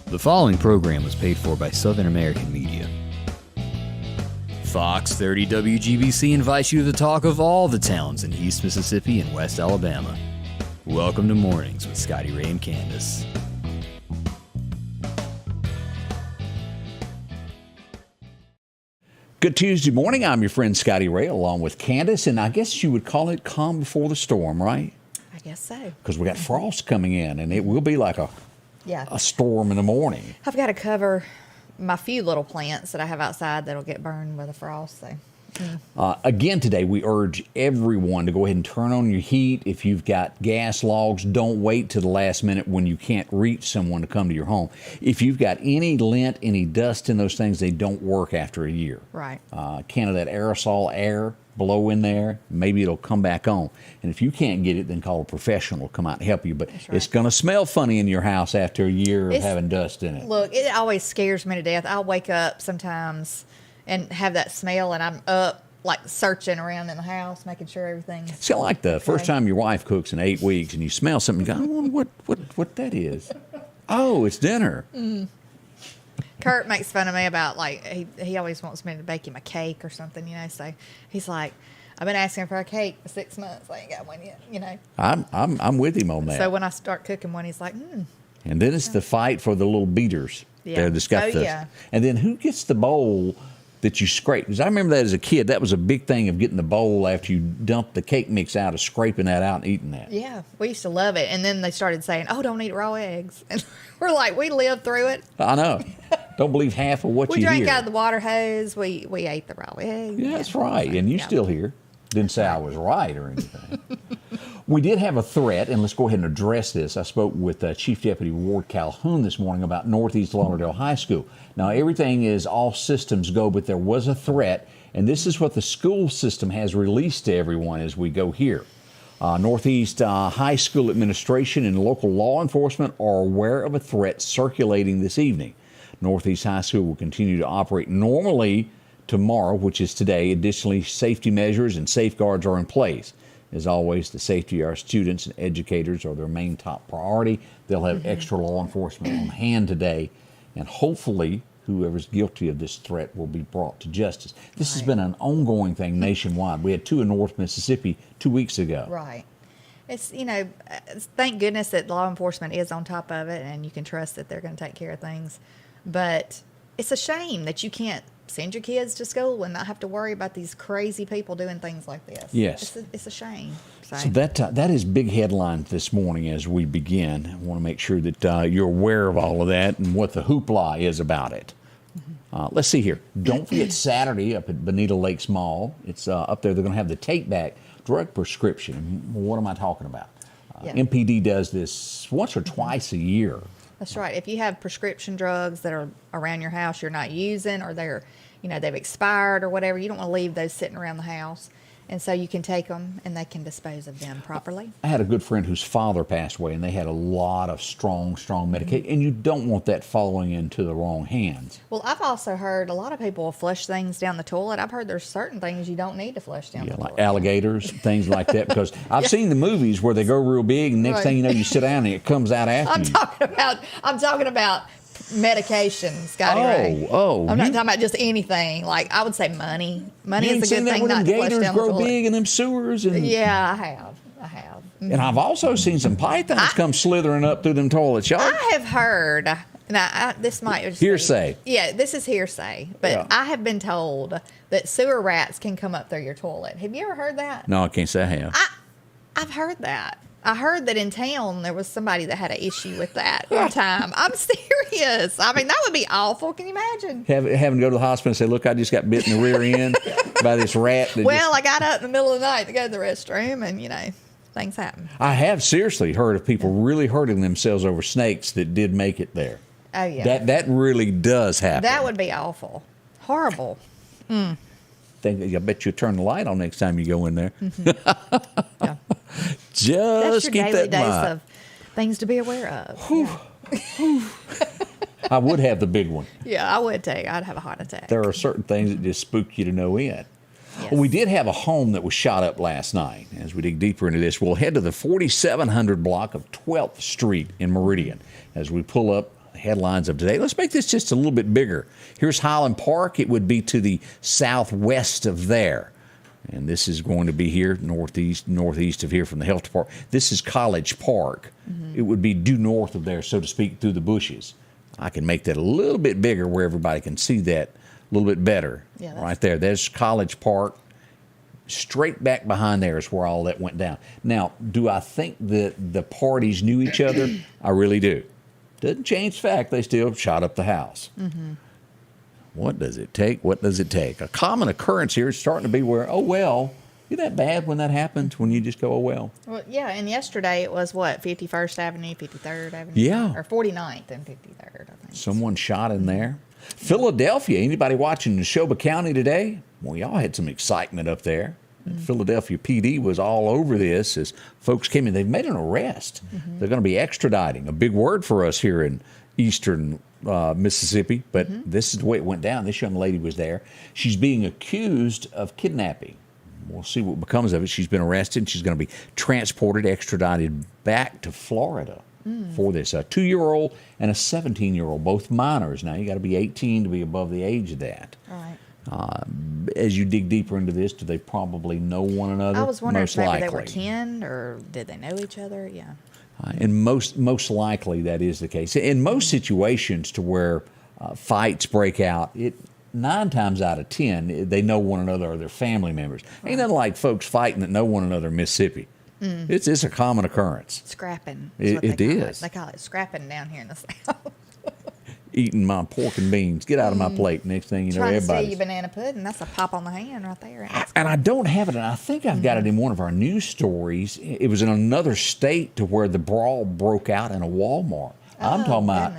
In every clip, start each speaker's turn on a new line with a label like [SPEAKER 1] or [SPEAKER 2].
[SPEAKER 1] The following program was paid for by Southern American Media. Fox 30 WGBC invites you to the talk of all the towns in East Mississippi and West Alabama. Welcome to Mornings with Scotty Ray and Candace.
[SPEAKER 2] Good Tuesday morning. I'm your friend Scotty Ray along with Candace, and I guess you would call it calm before the storm, right?
[SPEAKER 3] I guess so.
[SPEAKER 2] Because we got frost coming in, and it will be like a storm in the morning.
[SPEAKER 3] I've got to cover my few little plants that I have outside that'll get burned by the frost.
[SPEAKER 2] Again today, we urge everyone to go ahead and turn on your heat. If you've got gas logs, don't wait till the last minute when you can't reach someone to come to your home. If you've got any lint, any dust in those things, they don't work after a year.
[SPEAKER 3] Right.
[SPEAKER 2] Can of that aerosol air blow in there, maybe it'll come back on. And if you can't get it, then call a professional to come out and help you. But It's going to smell funny in your house after a year of having dust in it.
[SPEAKER 3] Look, it always scares me to death. I'll wake up sometimes and have that smell, and I'm up like searching around in the house, making sure everything's
[SPEAKER 2] It's kind of like the first time your wife cooks in 8 weeks and you smell something, you go, I wonder what that is. Oh, it's dinner.
[SPEAKER 3] Kurt makes fun of me about, like, he always wants me to bake him a cake or something, you know, so he's like, I've been asking for a cake for 6 months. I ain't got one yet, you know.
[SPEAKER 2] I'm with him on that.
[SPEAKER 3] So when I start cooking one, he's like,
[SPEAKER 2] And then it's the fight for the little beaters.
[SPEAKER 3] Yeah.
[SPEAKER 2] And then who gets the bowl that you scrape? Because I remember that as a kid. That was a big thing of getting the bowl after you dumped the cake mix out, of scraping that out and eating that.
[SPEAKER 3] Yeah, we used to love it. And then they started saying, oh, don't eat raw eggs. And we're like, we lived through it.
[SPEAKER 2] I know. Don't believe half of what you hear.
[SPEAKER 3] We drank out of the water hose. We ate the raw eggs.
[SPEAKER 2] Yeah, that's right. And you're still here. Didn't say I was right or anything. We did have a threat, and let's go ahead and address this. I spoke with Chief Deputy Ward Calhoun this morning about Northeast Lauderdale High School. Now, everything is all systems go, but there was a threat, and this is what the school system has released to everyone as we go here. Northeast High School administration and local law enforcement are aware of a threat circulating this evening. Northeast High School will continue to operate normally tomorrow, which is today. Additionally, safety measures and safeguards are in place. As always, the safety of our students and educators are their main top priority. They'll have extra law enforcement on hand today, and hopefully whoever's guilty of this threat will be brought to justice. This has been an ongoing thing nationwide. We had two in North Mississippi 2 weeks ago.
[SPEAKER 3] Right. It's, thank goodness that law enforcement is on top of it, and you can trust that they're going to take care of things. But it's a shame that you can't send your kids to school and not have to worry about these crazy people doing things like this.
[SPEAKER 2] Yes.
[SPEAKER 3] It's a shame.
[SPEAKER 2] So that is big headlines this morning as we begin. I want to make sure that you're aware of all of that and what the hoopla is about it. Let's see here. Don't forget Saturday up at Bonita Lakes Mall. It's up there. They're going to have the take-back drug prescription. What am I talking about? MPD does this once or twice a year.
[SPEAKER 3] That's right. If you have prescription drugs that are around your house you're not using, or they've expired or whatever, you don't want to leave those sitting around the house. And so you can take them and they can dispose of them properly.
[SPEAKER 2] I had a good friend whose father passed away, and they had a lot of strong medication, and you don't want that falling into the wrong hands.
[SPEAKER 3] Well, I've also heard a lot of people will flush things down the toilet. I've heard there's certain things you don't need to flush down the toilet.
[SPEAKER 2] Like alligators, things like that, because I've seen the movies where they go real big, and next thing you know, you sit down and it comes out after you.
[SPEAKER 3] I'm talking about medication, Scotty Ray. I'm not talking about just anything. Like, I would say money. Money is a good thing not to flush down the toilet.
[SPEAKER 2] Gators grow big in them sewers.
[SPEAKER 3] Yeah, I have.
[SPEAKER 2] And I've also seen some pythons come slithering up through them toilets. Y'all?
[SPEAKER 3] I have heard. Now, this might just
[SPEAKER 2] hearsay.
[SPEAKER 3] This is hearsay. But I have been told that sewer rats can come up through your toilet. Have you ever heard that?
[SPEAKER 2] No, I can't say I have.
[SPEAKER 3] I've heard that. I heard that in town there was somebody that had an issue with that one time. I'm serious. I mean, that would be awful. Can you imagine?
[SPEAKER 2] Having to go to the hospital and say, look, I just got bit in the rear end by this rat.
[SPEAKER 3] I got up in the middle of the night to go to the restroom, and, things happen.
[SPEAKER 2] I have seriously heard of people really hurting themselves over snakes that did make it there.
[SPEAKER 3] Oh, yeah.
[SPEAKER 2] That really does happen.
[SPEAKER 3] That would be awful. Horrible.
[SPEAKER 2] I bet you'll turn the light on next time you go in there.
[SPEAKER 3] Yeah.
[SPEAKER 2] Just
[SPEAKER 3] That's your
[SPEAKER 2] keep
[SPEAKER 3] daily
[SPEAKER 2] that in mind.
[SPEAKER 3] dose of things to be aware of. Yeah.
[SPEAKER 2] I would have the big one.
[SPEAKER 3] Yeah, I would too. I'd have a heart attack.
[SPEAKER 2] There are certain things that just spook you to no end.
[SPEAKER 3] Yes.
[SPEAKER 2] Well, we did have a home that was shot up last night. As we dig deeper into this, we'll head to the 4700 block of 12th Street in Meridian as we pull up headlines of today. Let's make this just a little bit bigger. Here's Highland Park. It would be to the southwest of there. And this is going to be here, northeast of here from the health department. This is College Park. It would be due north of there, so to speak, through the bushes. I can make that a little bit bigger where everybody can see that a little bit better.
[SPEAKER 3] Yeah,
[SPEAKER 2] right there. There's College Park. Straight back behind there is where all that went down. Now, do I think that the parties knew each other? I really do. Doesn't change the fact they still shot up the house. What does it take? What does it take? A common occurrence here is starting to be where, oh, well, isn't that bad when that happens, when you just go, oh, well?
[SPEAKER 3] Well, yeah, and yesterday it was, 51st Avenue, 53rd Avenue?
[SPEAKER 2] Yeah.
[SPEAKER 3] Or 49th and 53rd, I think.
[SPEAKER 2] Someone shot in there. Philadelphia, anybody watching Neshoba County today? Well, y'all had some excitement up there. Philadelphia PD was all over this as folks came in. They've made an arrest. They're going to be extraditing. A big word for us here in eastern Mississippi, but this is the way it went down. This young lady was there. She's being accused of kidnapping. We'll see what becomes of it. She's been arrested. She's going to be transported, extradited back to Florida for this. A 2-year-old and a 17-year-old, both minors. Now, you got to be 18 to be above the age of that.
[SPEAKER 3] All right.
[SPEAKER 2] As you dig deeper into this, do they probably know one another?
[SPEAKER 3] I was wondering
[SPEAKER 2] most
[SPEAKER 3] if maybe
[SPEAKER 2] likely.
[SPEAKER 3] they were kin or did they know each other? Yeah.
[SPEAKER 2] And most likely that is the case. In most situations to where fights break out, 9 times out of 10, they know one another or they're family members. Ain't nothing like folks fighting that know one another in Mississippi. It's a common occurrence.
[SPEAKER 3] Scrapping.
[SPEAKER 2] It is.
[SPEAKER 3] They call it scrapping down here in the South.
[SPEAKER 2] Eating my pork and beans. Get out of my plate. Next thing you know,
[SPEAKER 3] Trying to
[SPEAKER 2] everybody's...
[SPEAKER 3] see you banana pudding. That's a pop on the hand right there.
[SPEAKER 2] And I don't have it, and I think I've got it in one of our news stories. It was in another state to where the brawl broke out in a Walmart. I'm talking about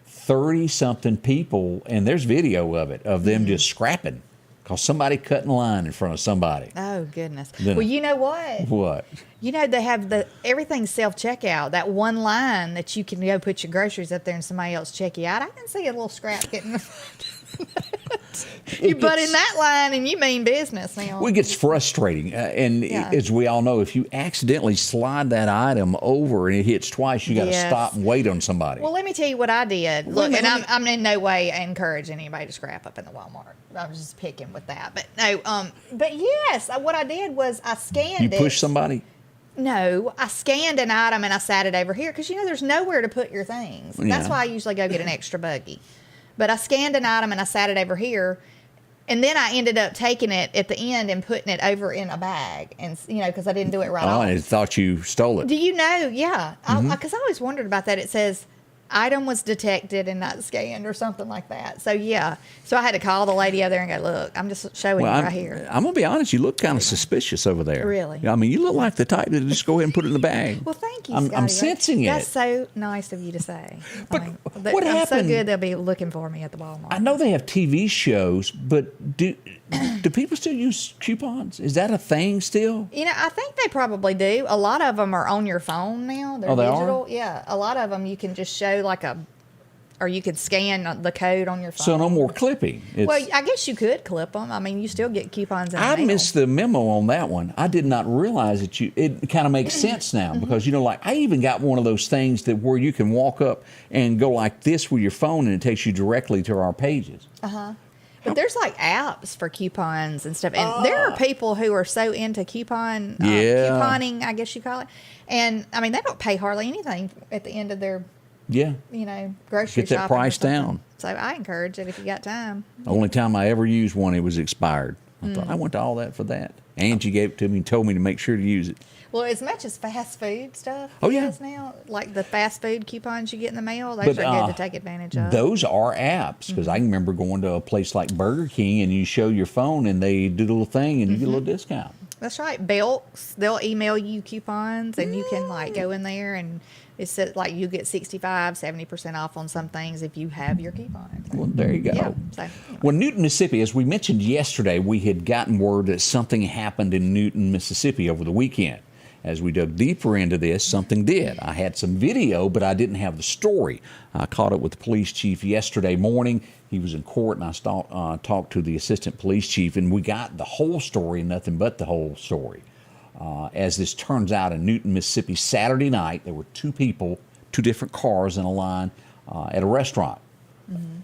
[SPEAKER 2] 30-something people, and there's video of it, of them just scrapping because somebody cut in line in front of somebody.
[SPEAKER 3] Oh, goodness.
[SPEAKER 2] Then-
[SPEAKER 3] Well, you know what?
[SPEAKER 2] What?
[SPEAKER 3] You know, they have everything's self-checkout. That one line that you can go put your groceries up there and somebody else check you out. I can see a little scrap getting... You butt in that line and you mean business now.
[SPEAKER 2] Well, it gets frustrating. As we all know, if you accidentally slide that item over and it hits twice, you got to stop and wait on somebody.
[SPEAKER 3] Well, let me tell you what I did. Look, and I'm in no way encouraging anybody to scrap up in the Walmart. I was just picking with that. But no, but yes, what I did was I scanned it.
[SPEAKER 2] You push somebody?
[SPEAKER 3] No, I scanned an item and I sat it over here because, there's nowhere to put your things.
[SPEAKER 2] Yeah.
[SPEAKER 3] That's why I usually go get an extra buggy. But I scanned an item and I sat it over here. And then I ended up taking it at the end and putting it over in a bag. And, because I didn't do it right off.
[SPEAKER 2] Oh, I thought you stole it.
[SPEAKER 3] Do you know? Yeah. Because I always wondered about that. It says item was detected and not scanned or something like that. So, yeah. So I had to call the lady over there and go, look, I'm just showing you right here.
[SPEAKER 2] I'm going to be honest. You look kind of suspicious over there.
[SPEAKER 3] Really?
[SPEAKER 2] I mean, you look like the type that just go ahead and put it in the bag.
[SPEAKER 3] Well, thank you,
[SPEAKER 2] I'm
[SPEAKER 3] Scotty.
[SPEAKER 2] sensing it.
[SPEAKER 3] That's so nice of you to say.
[SPEAKER 2] But
[SPEAKER 3] I'm
[SPEAKER 2] what
[SPEAKER 3] so
[SPEAKER 2] happened?
[SPEAKER 3] good they'll be looking for me at the Walmart.
[SPEAKER 2] I know they have TV shows, but do people still use coupons? Is that a thing still?
[SPEAKER 3] I think they probably do. A lot of them are on your phone now. They're
[SPEAKER 2] they
[SPEAKER 3] digital.
[SPEAKER 2] are?
[SPEAKER 3] Yeah. A lot of them you can just show or you could scan the code on your phone.
[SPEAKER 2] So no more clipping.
[SPEAKER 3] Well, I guess you could clip them. I mean, you still get coupons in the
[SPEAKER 2] I
[SPEAKER 3] mail.
[SPEAKER 2] missed the memo on that one. I did not realize that it kind of makes sense now because, I even got one of those things that where you can walk up and go like this with your phone and it takes you directly to our pages.
[SPEAKER 3] Uh-huh. But there's apps for coupons and stuff. And there are people who are so into couponing, I guess you call it. And, I mean, they don't pay hardly anything at the end of their...
[SPEAKER 2] Yeah.
[SPEAKER 3] Grocery
[SPEAKER 2] Get that
[SPEAKER 3] shopping
[SPEAKER 2] price down.
[SPEAKER 3] So I encourage it if you got time.
[SPEAKER 2] The only time I ever used one, it was expired. I thought, I went to all that for that. Angie gave it to me and told me to make sure to use it.
[SPEAKER 3] Well, as much as fast food stuff
[SPEAKER 2] is
[SPEAKER 3] now, like the fast food coupons you get in the mail, those are good to take advantage of.
[SPEAKER 2] Those are apps because I can remember going to a place like Burger King and you show your phone and they do the little thing and you get a little discount.
[SPEAKER 3] That's right. Belks, they'll email you coupons and you can go in there and it says you get 65, 70% off on some things if you have your coupon. So,
[SPEAKER 2] Well, there you go.
[SPEAKER 3] Yeah, so,
[SPEAKER 2] Well, Newton, Mississippi, as we mentioned yesterday, we had gotten word that something happened in Newton, Mississippi over the weekend. As we dug deeper into this, something did. I had some video, but I didn't have the story. I caught up with the police chief yesterday morning. He was in court, and I talked to the assistant police chief, and we got the whole story, nothing but the whole story. As this turns out, in Newton, Mississippi, Saturday night, there were two people, two different cars in a line at a restaurant.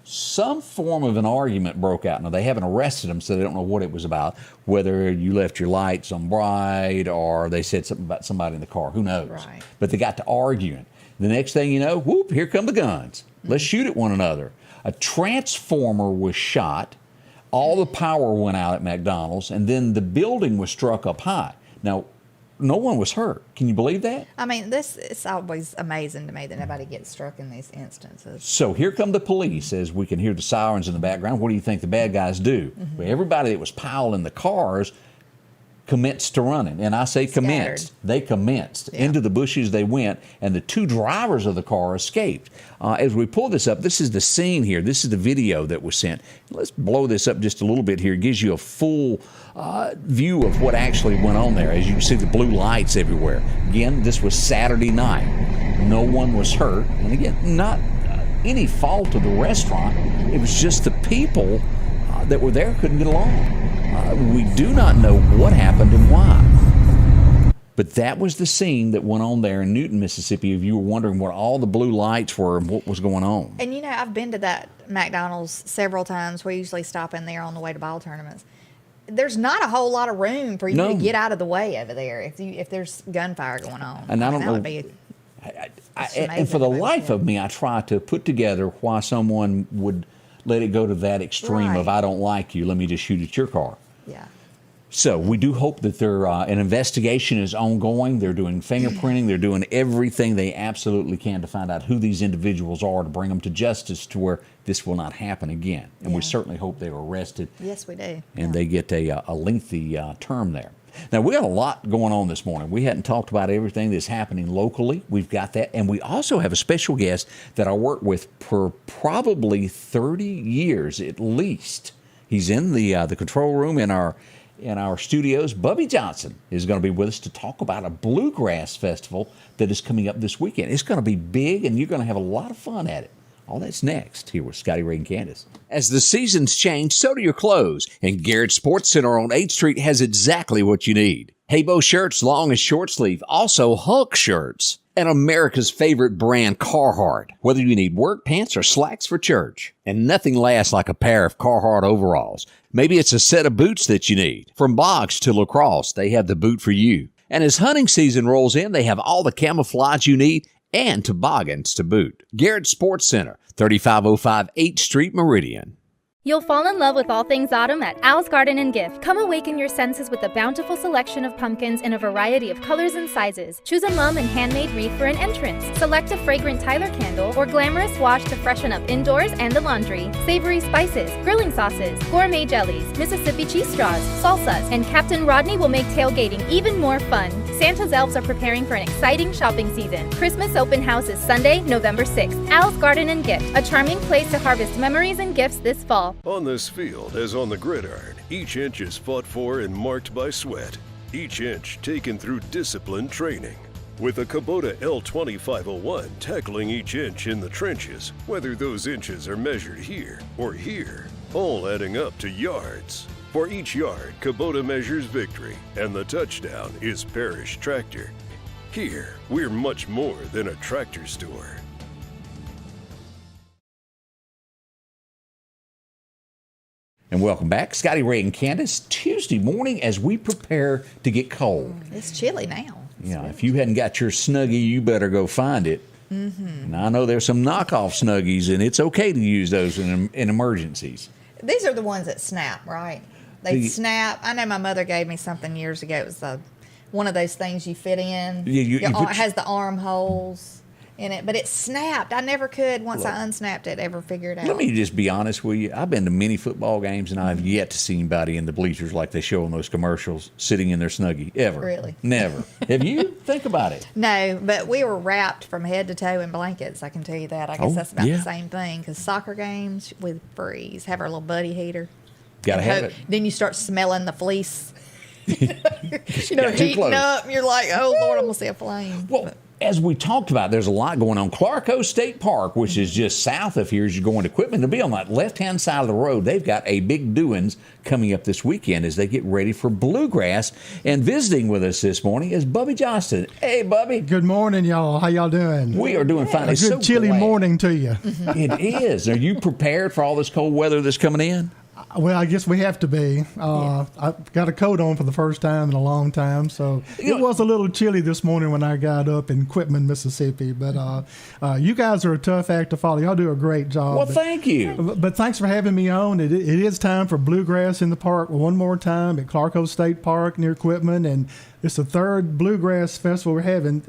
[SPEAKER 2] Some form of an argument broke out. Now, they haven't arrested them, so they don't know what it was about, whether you left your lights on bright or they said something about somebody in the car. Who knows?
[SPEAKER 3] Right.
[SPEAKER 2] But they got to arguing. The next thing you know, whoop, here come the guns. Let's shoot at one another. A transformer was shot. All the power went out at McDonald's, and then the building was struck up high. Now, no one was hurt. Can you believe that?
[SPEAKER 3] I mean, it's always amazing to me that nobody gets struck in these instances.
[SPEAKER 2] So here come the police as we can hear the sirens in the background. What do you think the bad guys do? Well, everybody that was piled in the cars commenced to running. And I say commenced.
[SPEAKER 3] Scattered.
[SPEAKER 2] They commenced.
[SPEAKER 3] Yeah.
[SPEAKER 2] Into the bushes they went, and the two drivers of the car escaped. As we pull this up, this is the scene here. This is the video that was sent. Let's blow this up just a little bit here. It gives you a full view of what actually went on there. As you can see, the blue lights everywhere. Again, this was Saturday night. No one was hurt. And again, not any fault of the restaurant. It was just the people that were there couldn't get along. We do not know what happened and why. But that was the scene that went on there in Newton, Mississippi, if you were wondering what all the blue lights were and what was going on.
[SPEAKER 3] And you know, I've been to that McDonald's several times. We usually stop in there on the way to ball tournaments. There's not a whole lot of room for you to get out of the way over there if there's gunfire going on.
[SPEAKER 2] And I don't know. And for the life of me, I try to put together why someone would let it go to that extreme of I don't like you, let me just shoot at your car.
[SPEAKER 3] Yeah.
[SPEAKER 2] So we do hope that an investigation is ongoing. They're doing fingerprinting. They're doing everything they absolutely can to find out who these individuals are to bring them to justice to where this will not happen again. And we certainly hope they're arrested.
[SPEAKER 3] Yes, we do.
[SPEAKER 2] And they get a lengthy term there. Now, we got a lot going on this morning. We hadn't talked about everything that's happening locally. We've got that. And we also have a special guest that I worked with for probably 30 years at least. He's in the control room in our studios. Bubby Johnson is going to be with us to talk about a bluegrass festival that is coming up this weekend. It's going to be big, and you're going to have a lot of fun at it. All that's next here with Scotty Ray and Candace. As the seasons change, so do your clothes. And Garrett Sports Center on 8th Street has exactly what you need. Haybo shirts, long and short sleeve. Also Hulk shirts. And America's favorite brand, Carhartt. Whether you need work pants or slacks for church. And nothing lasts like a pair of Carhartt overalls. Maybe it's a set of boots that you need. From bogs to lacrosse, they have the boot for you. And as hunting season rolls in, they have all the camouflage you need and toboggans to boot. Garrett Sports Center, 3505 8th Street, Meridian.
[SPEAKER 4] You'll fall in love with all things autumn at Al's Garden and Gift. Come awaken your senses with a bountiful selection of pumpkins in a variety of colors and sizes. Choose a mum and handmade wreath for an entrance. Select a fragrant Tyler candle or glamorous wash to freshen up indoors and the laundry. Savory spices, grilling sauces, gourmet jellies, Mississippi cheese straws, salsas, and Captain Rodney will make tailgating even more fun. Santa's elves are preparing for an exciting shopping season. Christmas open house is Sunday, November 6th. Al's Garden and Gift, a charming place to harvest memories and gifts this fall.
[SPEAKER 5] On this field, as on the gridiron, each inch is fought for and marked by sweat. Each inch taken through disciplined training. With a Kubota L2501 tackling each inch in the trenches, whether those inches are measured here or here, all adding up to yards. For each yard, Kubota measures victory, and the touchdown is Parrish Tractor. Here, we're much more than a tractor store.
[SPEAKER 2] And welcome back. Scotty Ray and Candace, Tuesday morning as we prepare to get cold.
[SPEAKER 3] It's chilly now.
[SPEAKER 2] If you hadn't got your Snuggie, you better go find it. And I know there's some knockoff Snuggies, and it's okay to use those in emergencies.
[SPEAKER 3] These are the ones that snap, right? They snap. I know my mother gave me something years ago. It was one of those things you fit in. It has the armholes in it, but it snapped. I never could, once I unsnapped it, ever figure it out.
[SPEAKER 2] Let me just be honest with you. I've been to many football games, and I've yet to see anybody in the bleachers like they show in those commercials sitting in their Snuggie, ever.
[SPEAKER 3] Really?
[SPEAKER 2] Never. Have you? Think about it.
[SPEAKER 3] No, but we were wrapped from head to toe in blankets, I can tell you that. I guess that's about the same thing, because soccer games, we freeze, have our little buddy heater.
[SPEAKER 2] Gotta have it.
[SPEAKER 3] Then you start smelling the fleece. Heating up, and you're like, oh, Lord, I'm going to see a flame.
[SPEAKER 2] Well, as we talked about, there's a lot going on. Clarko State Park, which is just south of here as you're going to Equipment, they'll be on that left-hand side of the road. They've got a big doings coming up this weekend as they get ready for bluegrass. And visiting with us this morning is Bubby Johnston. Hey, Bubby.
[SPEAKER 6] Good morning, y'all. How y'all doing?
[SPEAKER 2] We are doing fine.
[SPEAKER 6] A good chilly morning to you.
[SPEAKER 2] It is. Are you prepared for all this cold weather that's coming in?
[SPEAKER 6] Well, I guess we have to be. I've got a coat on for the first time in a long time, so it was a little chilly this morning when I got up in Quitman, Mississippi. But you guys are a tough act to follow. Y'all do a great job.
[SPEAKER 2] Well, thank you.
[SPEAKER 6] But thanks for having me on. It is time for bluegrass in the park one more time at Clarko State Park near Quitman, and it's the third bluegrass festival we're having.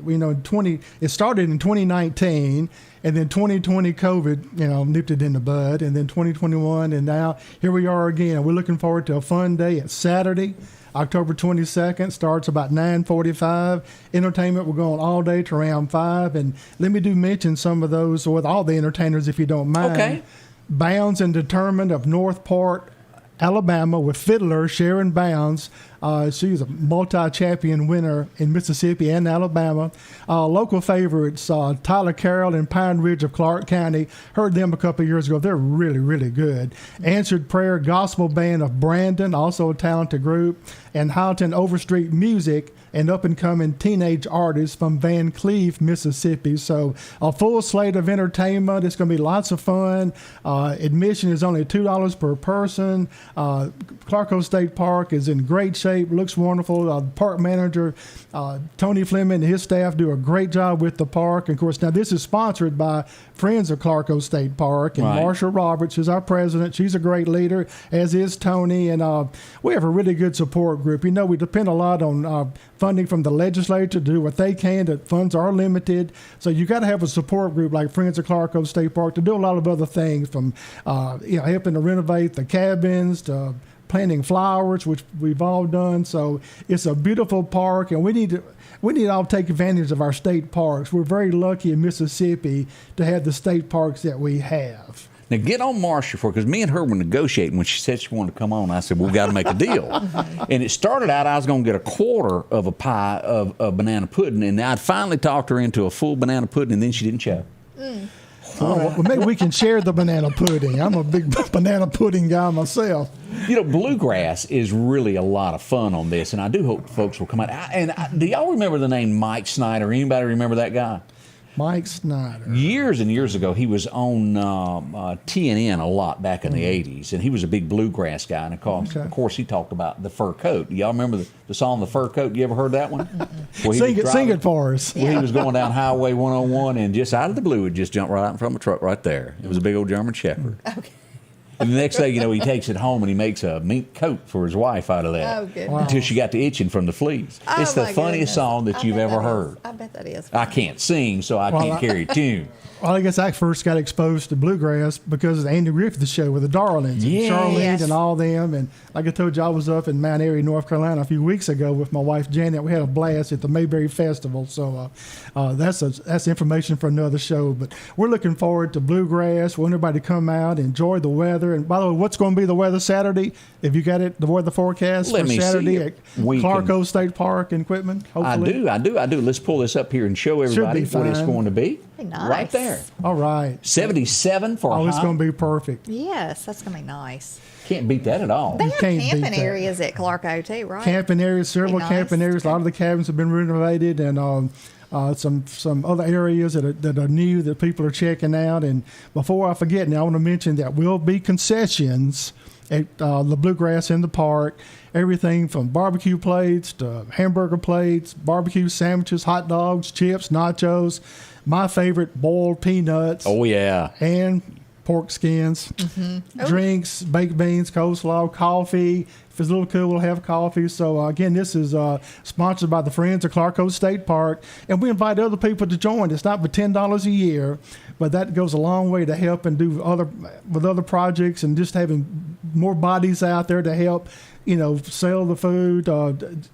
[SPEAKER 6] It started in 2019. And then 2020 COVID, nipped it in the bud. And then 2021, and now here we are again. We're looking forward to a fun day. It's Saturday, October 22nd. Starts about 9:45. Entertainment will go on all day to around 5. And let me mention some of those with all the entertainers, if you don't mind.
[SPEAKER 2] Okay.
[SPEAKER 6] Bounds and Determined of Northport, Alabama, with fiddler Sharon Bounds. She's a multi-champion winner in Mississippi and Alabama. Local favorites, Tyler Carroll and Pine Ridge of Clark County. Heard them a couple of years ago. They're really, really good. Answered Prayer Gospel Band of Brandon, also a talented group. And Houghton Overstreet Music, an up-and-coming teenage artist from Van Cleve, Mississippi. So a full slate of entertainment. It's going to be lots of fun. Admission is only $2 per person. Clarko State Park is in great shape, looks wonderful. Park manager Tony Fleming and his staff do a great job with the park. And of course, now this is sponsored by Friends of Clarko State Park, and
[SPEAKER 2] Right.
[SPEAKER 6] Marsha Roberts is our president. She's a great leader, as is Tony, and we have a really good support group. We depend a lot on funding from the legislature to do what they can. The funds are limited, so you got to have a support group like Friends of Clarko State Park to do a lot of other things, from helping to renovate the cabins to planting flowers, which we've all done. So it's a beautiful park, and we need to all take advantage of our state parks. We're very lucky in Mississippi to have the state parks that we have.
[SPEAKER 2] Now, get on Marsha for, because me and her were negotiating when she said she wanted to come on. I said, we've got to make a deal. And it started out, I was going to get a quarter of a pie of banana pudding, and I'd finally talked her into a full banana pudding, and then she didn't show.
[SPEAKER 6] Well, maybe we can share the banana pudding. I'm a big banana pudding guy myself.
[SPEAKER 2] Bluegrass is really a lot of fun on this, and I do hope folks will come out. Do y'all remember the name Mike Snyder? Anybody remember that guy?
[SPEAKER 6] Mike Snyder.
[SPEAKER 2] Years and years ago, he was on TNN a lot back in the 80s, and he was a big bluegrass guy. And of course, he talked about the fur coat. Y'all remember the song "The Fur Coat"? You ever heard that one?
[SPEAKER 6] Sing it for us.
[SPEAKER 2] Well, he was going down Highway 101, and just out of the blue, it just jumped right out in front of a truck right there. It was a big old German Shepherd.
[SPEAKER 3] Okay.
[SPEAKER 2] And the next day, he takes it home and he makes a mink coat for his wife out of that.
[SPEAKER 3] Oh, goodness.
[SPEAKER 6] Wow.
[SPEAKER 2] Until she got to itching from the fleas.
[SPEAKER 3] Oh,
[SPEAKER 2] it's the
[SPEAKER 3] my
[SPEAKER 2] funniest
[SPEAKER 3] goodness.
[SPEAKER 2] song that
[SPEAKER 3] I
[SPEAKER 2] you've
[SPEAKER 3] bet
[SPEAKER 2] ever
[SPEAKER 3] that
[SPEAKER 2] heard.
[SPEAKER 3] is. I bet that is.
[SPEAKER 2] I can't sing, so I can't carry a tune.
[SPEAKER 6] Well, I guess I first got exposed to bluegrass because of the Andy Griffith show with the Darlings, and
[SPEAKER 2] Yes.
[SPEAKER 6] Charlene,
[SPEAKER 3] Yes.
[SPEAKER 6] and all them. And like I told you, I was up in Mount Airy, North Carolina a few weeks ago with my wife Janet. We had a blast at the Mayberry Festival. So that's information for another show. But we're looking forward to bluegrass. We want everybody to come out, enjoy the weather. And by the way, what's going to be the weather Saturday? If you got it, the weather forecast
[SPEAKER 2] Let
[SPEAKER 6] for
[SPEAKER 2] me see
[SPEAKER 6] Saturday
[SPEAKER 2] it.
[SPEAKER 6] at
[SPEAKER 2] We
[SPEAKER 6] Clarko State Park in Quitman. Hopefully.
[SPEAKER 2] I do. Let's pull this up here and show everybody
[SPEAKER 6] be
[SPEAKER 2] what it's
[SPEAKER 6] fine.
[SPEAKER 2] going to be.
[SPEAKER 3] Be nice.
[SPEAKER 2] Right there.
[SPEAKER 6] All right.
[SPEAKER 2] 77 for a
[SPEAKER 6] Oh, it's
[SPEAKER 2] high.
[SPEAKER 6] going to be perfect.
[SPEAKER 3] Yes, that's gonna be nice.
[SPEAKER 2] Can't beat that at all.
[SPEAKER 3] They
[SPEAKER 6] You
[SPEAKER 3] have
[SPEAKER 6] can't beat
[SPEAKER 3] camping
[SPEAKER 6] that.
[SPEAKER 3] areas at Clarko too, right?
[SPEAKER 6] Camping areas, several
[SPEAKER 3] Nice.
[SPEAKER 6] camping areas. A lot of the cabins have been renovated, and some other areas that are new that people are checking out. And before I forget, now I want to mention that will be concessions at the Bluegrass in the park. Everything from barbecue plates to hamburger plates, barbecue sandwiches, hot dogs, chips, nachos. My favorite, boiled peanuts.
[SPEAKER 2] Oh, yeah.
[SPEAKER 6] And pork skins, drinks, baked beans, coleslaw, coffee. If it's a little cool, we'll have coffee. So, again, this is sponsored by the Friends of Clarko State Park. And we invite other people to join. It's not but $10 a year, but that goes a long way to help and do other projects and just having more bodies out there to help, sell the food,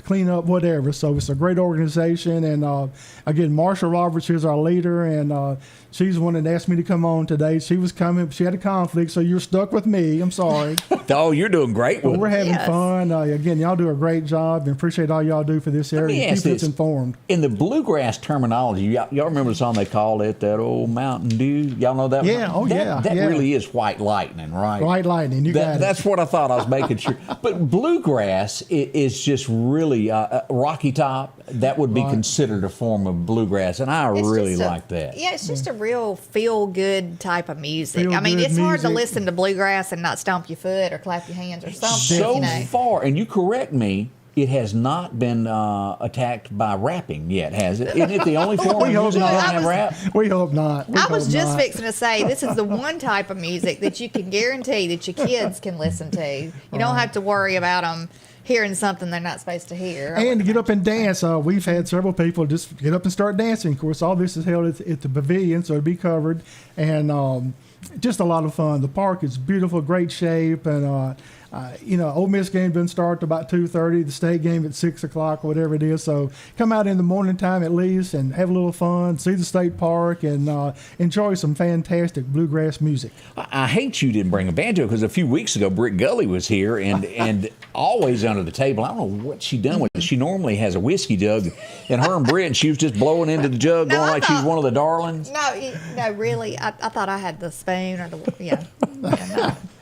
[SPEAKER 6] clean up, whatever. So it's a great organization. And again, Marsha Roberts is our leader, and she's the one that asked me to come on today. She was coming. She had a conflict, so you're stuck with me. I'm sorry.
[SPEAKER 2] Oh, you're doing great.
[SPEAKER 6] But we're having fun. Again, y'all do a great job, and appreciate all y'all do for this area. Keep us informed.
[SPEAKER 2] In the bluegrass terminology, y'all remember the song they called it, that old Mountain Dew? Y'all know that?
[SPEAKER 6] Yeah,
[SPEAKER 2] one? That really is White Lightning, right?
[SPEAKER 6] White Lightning, you got it.
[SPEAKER 2] That's what I thought. I was making sure. But bluegrass is just really Rocky Top. That would be considered a form of bluegrass, and I really like that.
[SPEAKER 3] Yeah, it's just a real feel-good type of music. I mean,
[SPEAKER 6] Feel-good
[SPEAKER 3] it's hard to
[SPEAKER 6] music.
[SPEAKER 3] listen to bluegrass and not stomp your foot or clap your hands or something.
[SPEAKER 2] So far, and you correct me, it has not been attacked by rapping yet, has it? Isn't it the only form of music that doesn't have rap?
[SPEAKER 6] We hope not.
[SPEAKER 3] I was just fixing to say, this is the one type of music that you can guarantee that your kids can listen to. You don't have to worry about them hearing something they're not supposed to hear.
[SPEAKER 6] And to get up and dance. We've had several people just get up and start dancing. Of course, all this is held at the pavilion, so it'll be covered. And just a lot of fun. The park is beautiful, great shape. And, Ole Miss game doesn't start till about 2:30. The state game at 6 o'clock, whatever it is. So come out in the morning time at least and have a little fun, see the state park, and enjoy some fantastic bluegrass music.
[SPEAKER 2] I hate you didn't bring a banjo, because a few weeks ago Britt Gully was here and always under the table. I don't know what she done with it. She normally has a whiskey jug, and her and Britt, and she was just blowing into the jug, going like she's one of the darlings.
[SPEAKER 3] No, really. I thought I had the spoon or no.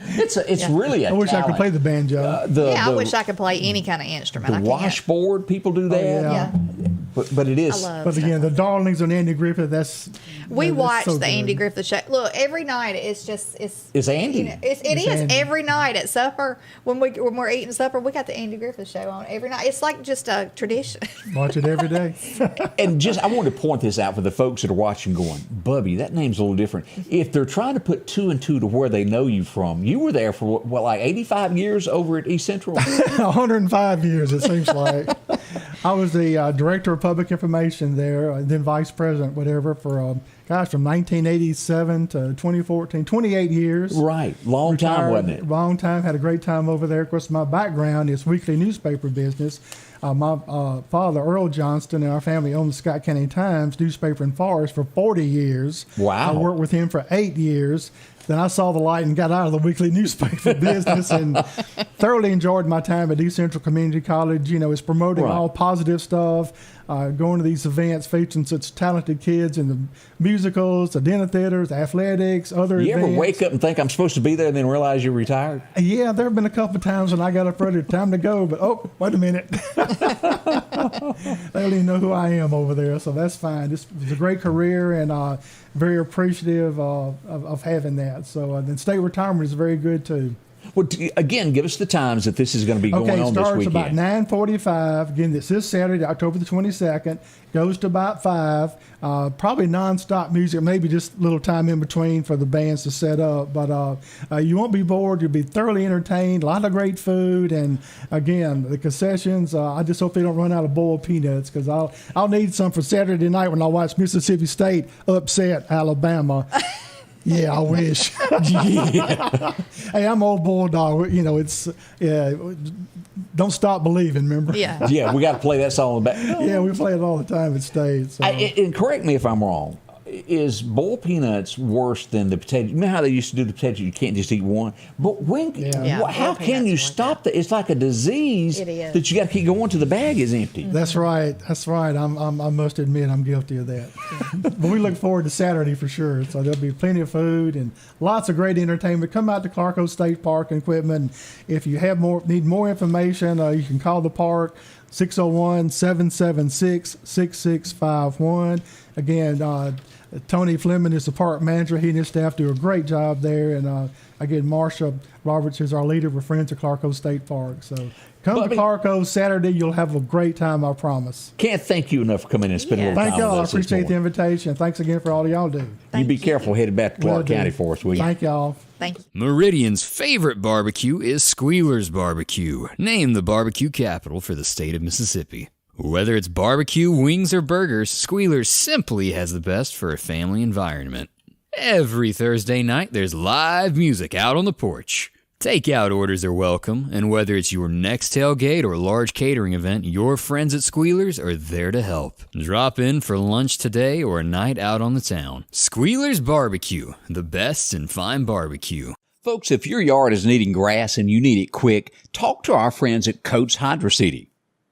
[SPEAKER 2] It's really a
[SPEAKER 6] I wish I could
[SPEAKER 2] talent.
[SPEAKER 6] play the banjo.
[SPEAKER 3] I wish I could play any kind of instrument.
[SPEAKER 2] The
[SPEAKER 3] I can't.
[SPEAKER 2] washboard, people do that.
[SPEAKER 6] yeah.
[SPEAKER 2] But it is.
[SPEAKER 6] But again, the Darlings on Andy Griffith,
[SPEAKER 3] We
[SPEAKER 6] that's
[SPEAKER 3] watched
[SPEAKER 6] so
[SPEAKER 3] the
[SPEAKER 6] good.
[SPEAKER 3] Andy Griffith show. Look, every night it's
[SPEAKER 2] Andy.
[SPEAKER 3] It is
[SPEAKER 6] Andy.
[SPEAKER 3] every night at supper when we're eating supper. We got the Andy Griffith show on every night. It's like just a tradition.
[SPEAKER 6] Watch it every day.
[SPEAKER 2] And I want to point this out for the folks that are watching going, Bubby, that name's a little different. If they're trying to put two and two to where they know you from, you were there for, like 85 years over at East Central?
[SPEAKER 6] 105 years, it seems like. I was the director of public information there, then vice president, whatever, for, from 1987 to 2014, 28 years.
[SPEAKER 2] Right. Long time,
[SPEAKER 6] Retired,
[SPEAKER 2] wasn't it?
[SPEAKER 6] Long time. Had a great time over there. Of course, my background is weekly newspaper business. My father, Earl Johnston, and our family owned the Scott County Times newspaper in Forest for 40 years.
[SPEAKER 2] Wow.
[SPEAKER 6] I worked with him for 8 years. Then I saw the light and got out of the weekly newspaper business and thoroughly enjoyed my time at East Central Community College. It's promoting all positive stuff, going to these events featuring such talented kids in the musicals, the dinner theaters, athletics, other
[SPEAKER 2] You
[SPEAKER 6] events.
[SPEAKER 2] ever wake up and think I'm supposed to be there and then realize you're retired?
[SPEAKER 6] Yeah, there have been a couple of times when I got up ready, time to go, but wait a minute. They don't even know who I am over there, so that's fine. This was a great career, and very appreciative of having that. So then state retirement is very good too.
[SPEAKER 2] Well, again, give us the times that this is going to be going
[SPEAKER 6] Okay, it
[SPEAKER 2] on this
[SPEAKER 6] starts
[SPEAKER 2] weekend.
[SPEAKER 6] about 9:45. Again, this is Saturday, October the 22nd. Goes to about 5. Probably nonstop music, maybe just a little time in between for the bands to set up. But you won't be bored. You'll be thoroughly entertained. A lot of great food, and again, the concessions. I just hope they don't run out of boiled peanuts, because I'll need some for Saturday night when I watch Mississippi State upset Alabama. Yeah, I wish. Hey, I'm old bulldog. It's don't stop believing. Remember?
[SPEAKER 3] Yeah.
[SPEAKER 2] Yeah, we got to play that song in the back.
[SPEAKER 6] Yeah, we play it all the time at state. So.
[SPEAKER 2] And correct me if I'm wrong. Is boiled peanuts worse than the potato? You know how they used to do the potato? You can't just eat one. But how
[SPEAKER 3] boiled
[SPEAKER 2] can you
[SPEAKER 3] peanuts
[SPEAKER 2] stop that? It's like a disease
[SPEAKER 3] It is.
[SPEAKER 2] that you got to keep going till the bag is empty.
[SPEAKER 6] That's right. I must admit I'm guilty of that. But we look forward to Saturday for sure. So there'll be plenty of food and lots of great entertainment. Come out to Clarko State Park and Equipment. If you need more information, you can call the park 601-776-6651. Again, Tony Fleming is the park manager. He and his staff do a great job there. And again, Marsha Roberts is our leader. We're friends at Clarko State Park. So come to Clarko Saturday. You'll have a great time, I promise.
[SPEAKER 2] Can't thank you enough for coming in and spending a little
[SPEAKER 6] Thank
[SPEAKER 2] time
[SPEAKER 6] y'all. I
[SPEAKER 2] with us this
[SPEAKER 6] appreciate the
[SPEAKER 2] morning.
[SPEAKER 6] invitation. Thanks again for all y'all do.
[SPEAKER 2] You be careful headed back to Clark
[SPEAKER 6] Will do.
[SPEAKER 2] County for us, will you?
[SPEAKER 6] Thank y'all.
[SPEAKER 3] Thank you.
[SPEAKER 1] Meridian's favorite barbecue is Squealers Barbecue, named the barbecue capital for the state of Mississippi. Whether it's barbecue, wings, or burgers, Squealers simply has the best for a family environment. Every Thursday night, there's live music out on the porch. Takeout orders are welcome, and whether it's your next tailgate or large catering event, your friends at Squealers are there to help. Drop in for lunch today or a night out on the town. Squealers Barbecue, the best in fine barbecue.
[SPEAKER 2] Folks, if your yard is needing grass and you need it quick, talk to our friends at Coates Hydro Seeding.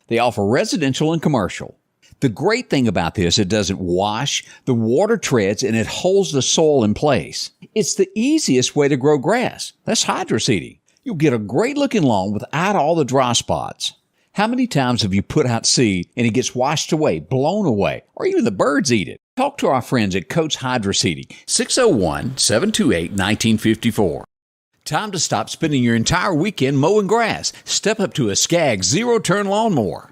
[SPEAKER 2] They offer residential and commercial. The great thing about this, it doesn't wash, the water treads, and it holds the soil in place. It's the easiest way to grow grass. That's hydro seeding. You'll get a great-looking lawn without all the dry spots. How many times have you put out seed and it gets washed away, blown away, or even the birds eat it? Talk to our friends at Coates Hydro Seeding, 601-728-1954. Time to stop spending your entire weekend mowing grass. Step up to a Skag zero-turn lawnmower.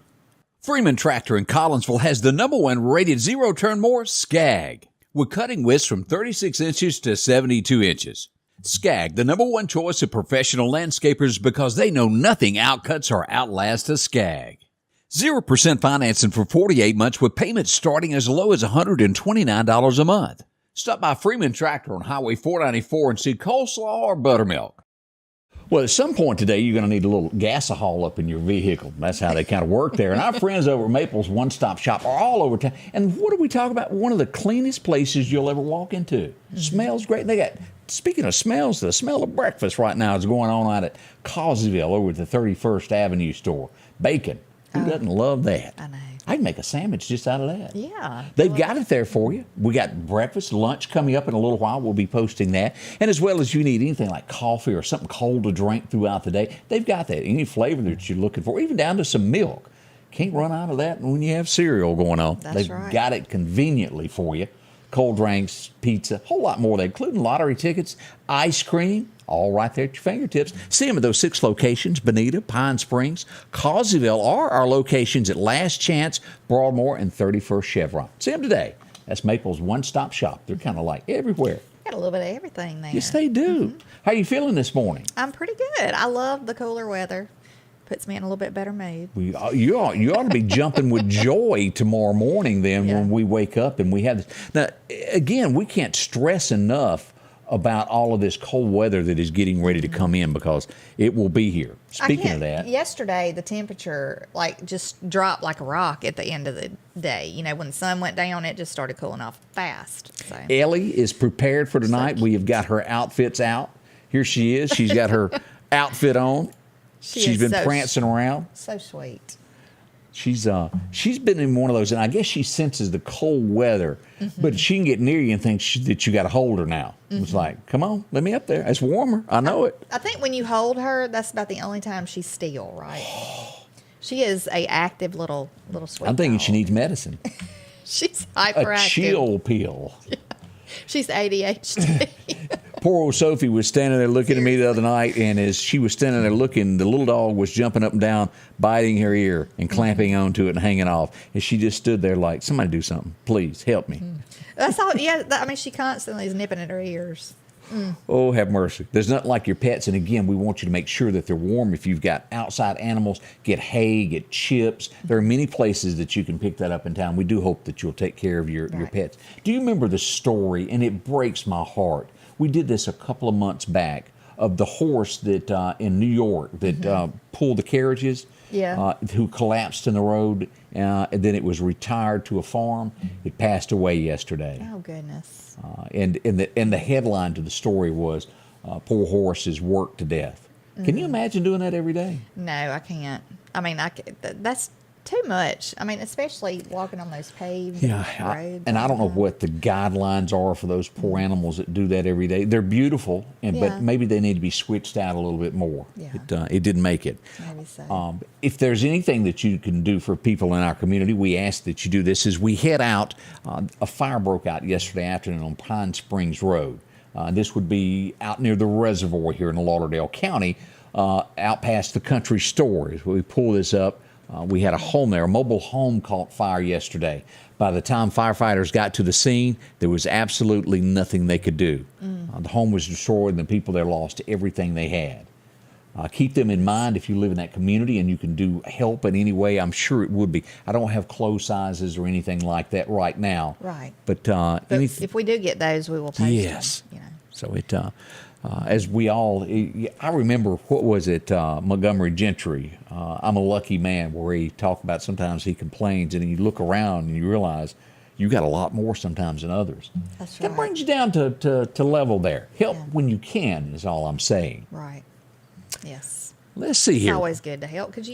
[SPEAKER 2] Freeman Tractor in Collinsville has the #1 rated zero-turn mower, Skag, with cutting widths from 36 inches to 72 inches. Skag, the #1 choice of professional landscapers because they know nothing outcuts or outlasts a Skag. 0% financing for 48 months with payments starting as low as $129 a month. Stop by Freeman Tractor on Highway 494 and see coleslaw or buttermilk. Well, at some point today, you're going to need a little gasohol up in your vehicle. That's how they kind of work there. And our friends over at Maple's One Stop Shop are all over town. And what do we talk about? One of the cleanest places you'll ever walk into. Smells great. They got, speaking of smells, the smell of breakfast right now is going on out at Causeyville over at the 31st Avenue store. Bacon. Who doesn't love that?
[SPEAKER 3] I know.
[SPEAKER 2] I can make a sandwich just out of that.
[SPEAKER 3] Yeah.
[SPEAKER 2] They've got it there for you. We got breakfast, lunch coming up in a little while. We'll be posting that. And as well as you need anything like coffee or something cold to drink throughout the day, they've got that. Any flavor that you're looking for, even down to some milk. Can't run out of that when you have cereal going on.
[SPEAKER 3] That's
[SPEAKER 2] They've
[SPEAKER 3] right.
[SPEAKER 2] got it conveniently for you. Cold drinks, pizza, a whole lot more, including lottery tickets, ice cream, all right there at your fingertips. See them at those 6 locations, Bonita, Pine Springs, Causeyville, or our locations at Last Chance, Broadmoor, and 31st Chevron. See them today. That's Maple's one-stop shop. They're kind of like everywhere.
[SPEAKER 3] Got a little bit of everything there.
[SPEAKER 2] Yes, they do. How are you feeling this morning?
[SPEAKER 3] I'm pretty good. I love the cooler weather. Puts me in a little bit better mood.
[SPEAKER 2] You ought to be jumping with joy tomorrow morning then
[SPEAKER 3] Yeah.
[SPEAKER 2] when we wake up and we have this. Now, again, we can't stress enough about all of this cold weather that is getting ready to come in because it will be here. Speaking of that.
[SPEAKER 3] Yesterday, the temperature just dropped like a rock at the end of the day. You know, when the sun went down, it just started cooling off fast. So.
[SPEAKER 2] Ellie is prepared for tonight. We have got her outfits out. Here she is. She's got her outfit on. She's been prancing around.
[SPEAKER 3] So sweet.
[SPEAKER 2] She's been in one of those, and I guess she senses the cold weather, but she can get near you and think that you got to hold her now. It's like, come on, let me up there. It's warmer. I know it.
[SPEAKER 3] I think when you hold her, that's about the only time she's still, right? She is a active little sweet
[SPEAKER 2] I'm thinking
[SPEAKER 3] dog.
[SPEAKER 2] she needs medicine.
[SPEAKER 3] She's
[SPEAKER 2] A
[SPEAKER 3] hyperactive.
[SPEAKER 2] chill pill.
[SPEAKER 3] She's ADHD.
[SPEAKER 2] Poor old Sophie was standing there looking at me the other night, and as she was standing there looking, the little dog was jumping up and down, biting her ear and clamping onto it and hanging off. And she just stood there like, somebody do something. Please, help me.
[SPEAKER 3] That's all. Yeah, I mean, she constantly is nipping at her ears.
[SPEAKER 2] Oh, have mercy. There's nothing like your pets. And again, we want you to make sure that they're warm. If you've got outside animals, get hay, get chips. There are many places that you can pick that up in town. We do hope that you'll take care of your pets. Do you remember the story, and it breaks my heart? We did this a couple of months back of the horse that in New York that pulled the carriages, who collapsed in the road, and then it was retired to a farm. It passed away yesterday.
[SPEAKER 3] Oh, goodness.
[SPEAKER 2] And the headline to the story was, poor horse is worked to death. Can you imagine doing that every day?
[SPEAKER 3] No, I can't. I mean, that's too much. I mean, especially walking on those paved roads.
[SPEAKER 2] I don't know what the guidelines are for those poor animals that do that every day. They're beautiful, but maybe they need to be switched out a little bit more.
[SPEAKER 3] Yeah.
[SPEAKER 2] It didn't make it.
[SPEAKER 3] Maybe so.
[SPEAKER 2] If there's anything that you can do for people in our community, we ask that you do this. As we head out, a fire broke out yesterday afternoon on Pine Springs Road. This would be out near the reservoir here in Lauderdale County, out past the country store. As we pull this up, we had a home there. A mobile home caught fire yesterday. By the time firefighters got to the scene, there was absolutely nothing they could do. The home was destroyed, and the people there lost everything they had. Keep them in mind if you live in that community and you can do help in any way. I'm sure it would be. I don't have clothes sizes or anything like that right now.
[SPEAKER 3] Right.
[SPEAKER 2] But
[SPEAKER 3] if we do get those, we will post them.
[SPEAKER 2] Yes.
[SPEAKER 3] You know.
[SPEAKER 2] So As we all, I remember, what was it, Montgomery Gentry, I'm a Lucky Man, where he talked about sometimes he complains, and you look around and you realize you got a lot more sometimes than others.
[SPEAKER 3] That's right.
[SPEAKER 2] That brings you down to level there. Help when you can is all I'm saying.
[SPEAKER 3] Right. Yes.
[SPEAKER 2] Let's see
[SPEAKER 3] It's
[SPEAKER 2] here.
[SPEAKER 3] always good to help because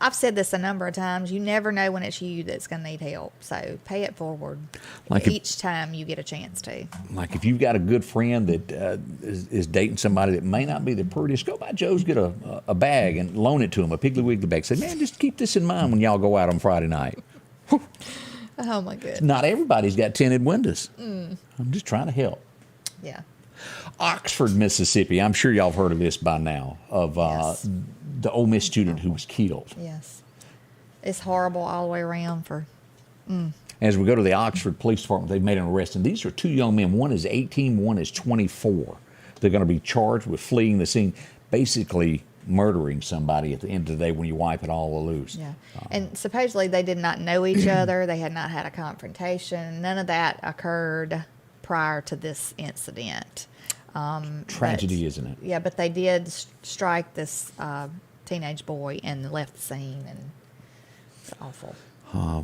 [SPEAKER 3] I've said this a number of times. You never know when it's you that's going to need help. So pay it forward each time you get a chance to.
[SPEAKER 2] Like if you've got a good friend that is dating somebody that may not be the prettiest, go by Joe's, get a bag and loan it to him, a Piggly Wiggly bag. Say, man, just keep this in mind when y'all go out on Friday night.
[SPEAKER 3] Oh, my goodness.
[SPEAKER 2] Not everybody's got tinted windows. I'm just trying to help.
[SPEAKER 3] Yeah.
[SPEAKER 2] Oxford, Mississippi. I'm sure y'all have heard of this by now, of
[SPEAKER 3] Yes.
[SPEAKER 2] the Ole Miss student who was killed.
[SPEAKER 3] Yes. It's horrible all the way around for.
[SPEAKER 2] As we go to the Oxford Police Department, they've made an arrest, and these are two young men. One is 18, one is 24. They're going to be charged with fleeing the scene, basically murdering somebody at the end of the day when you wipe it all loose.
[SPEAKER 3] Yeah. And supposedly they did not know each other. They had not had a confrontation. None of that occurred prior to this incident.
[SPEAKER 2] Tragedy, isn't it?
[SPEAKER 3] Yeah, but they did strike this teenage boy and left the scene, and it's awful.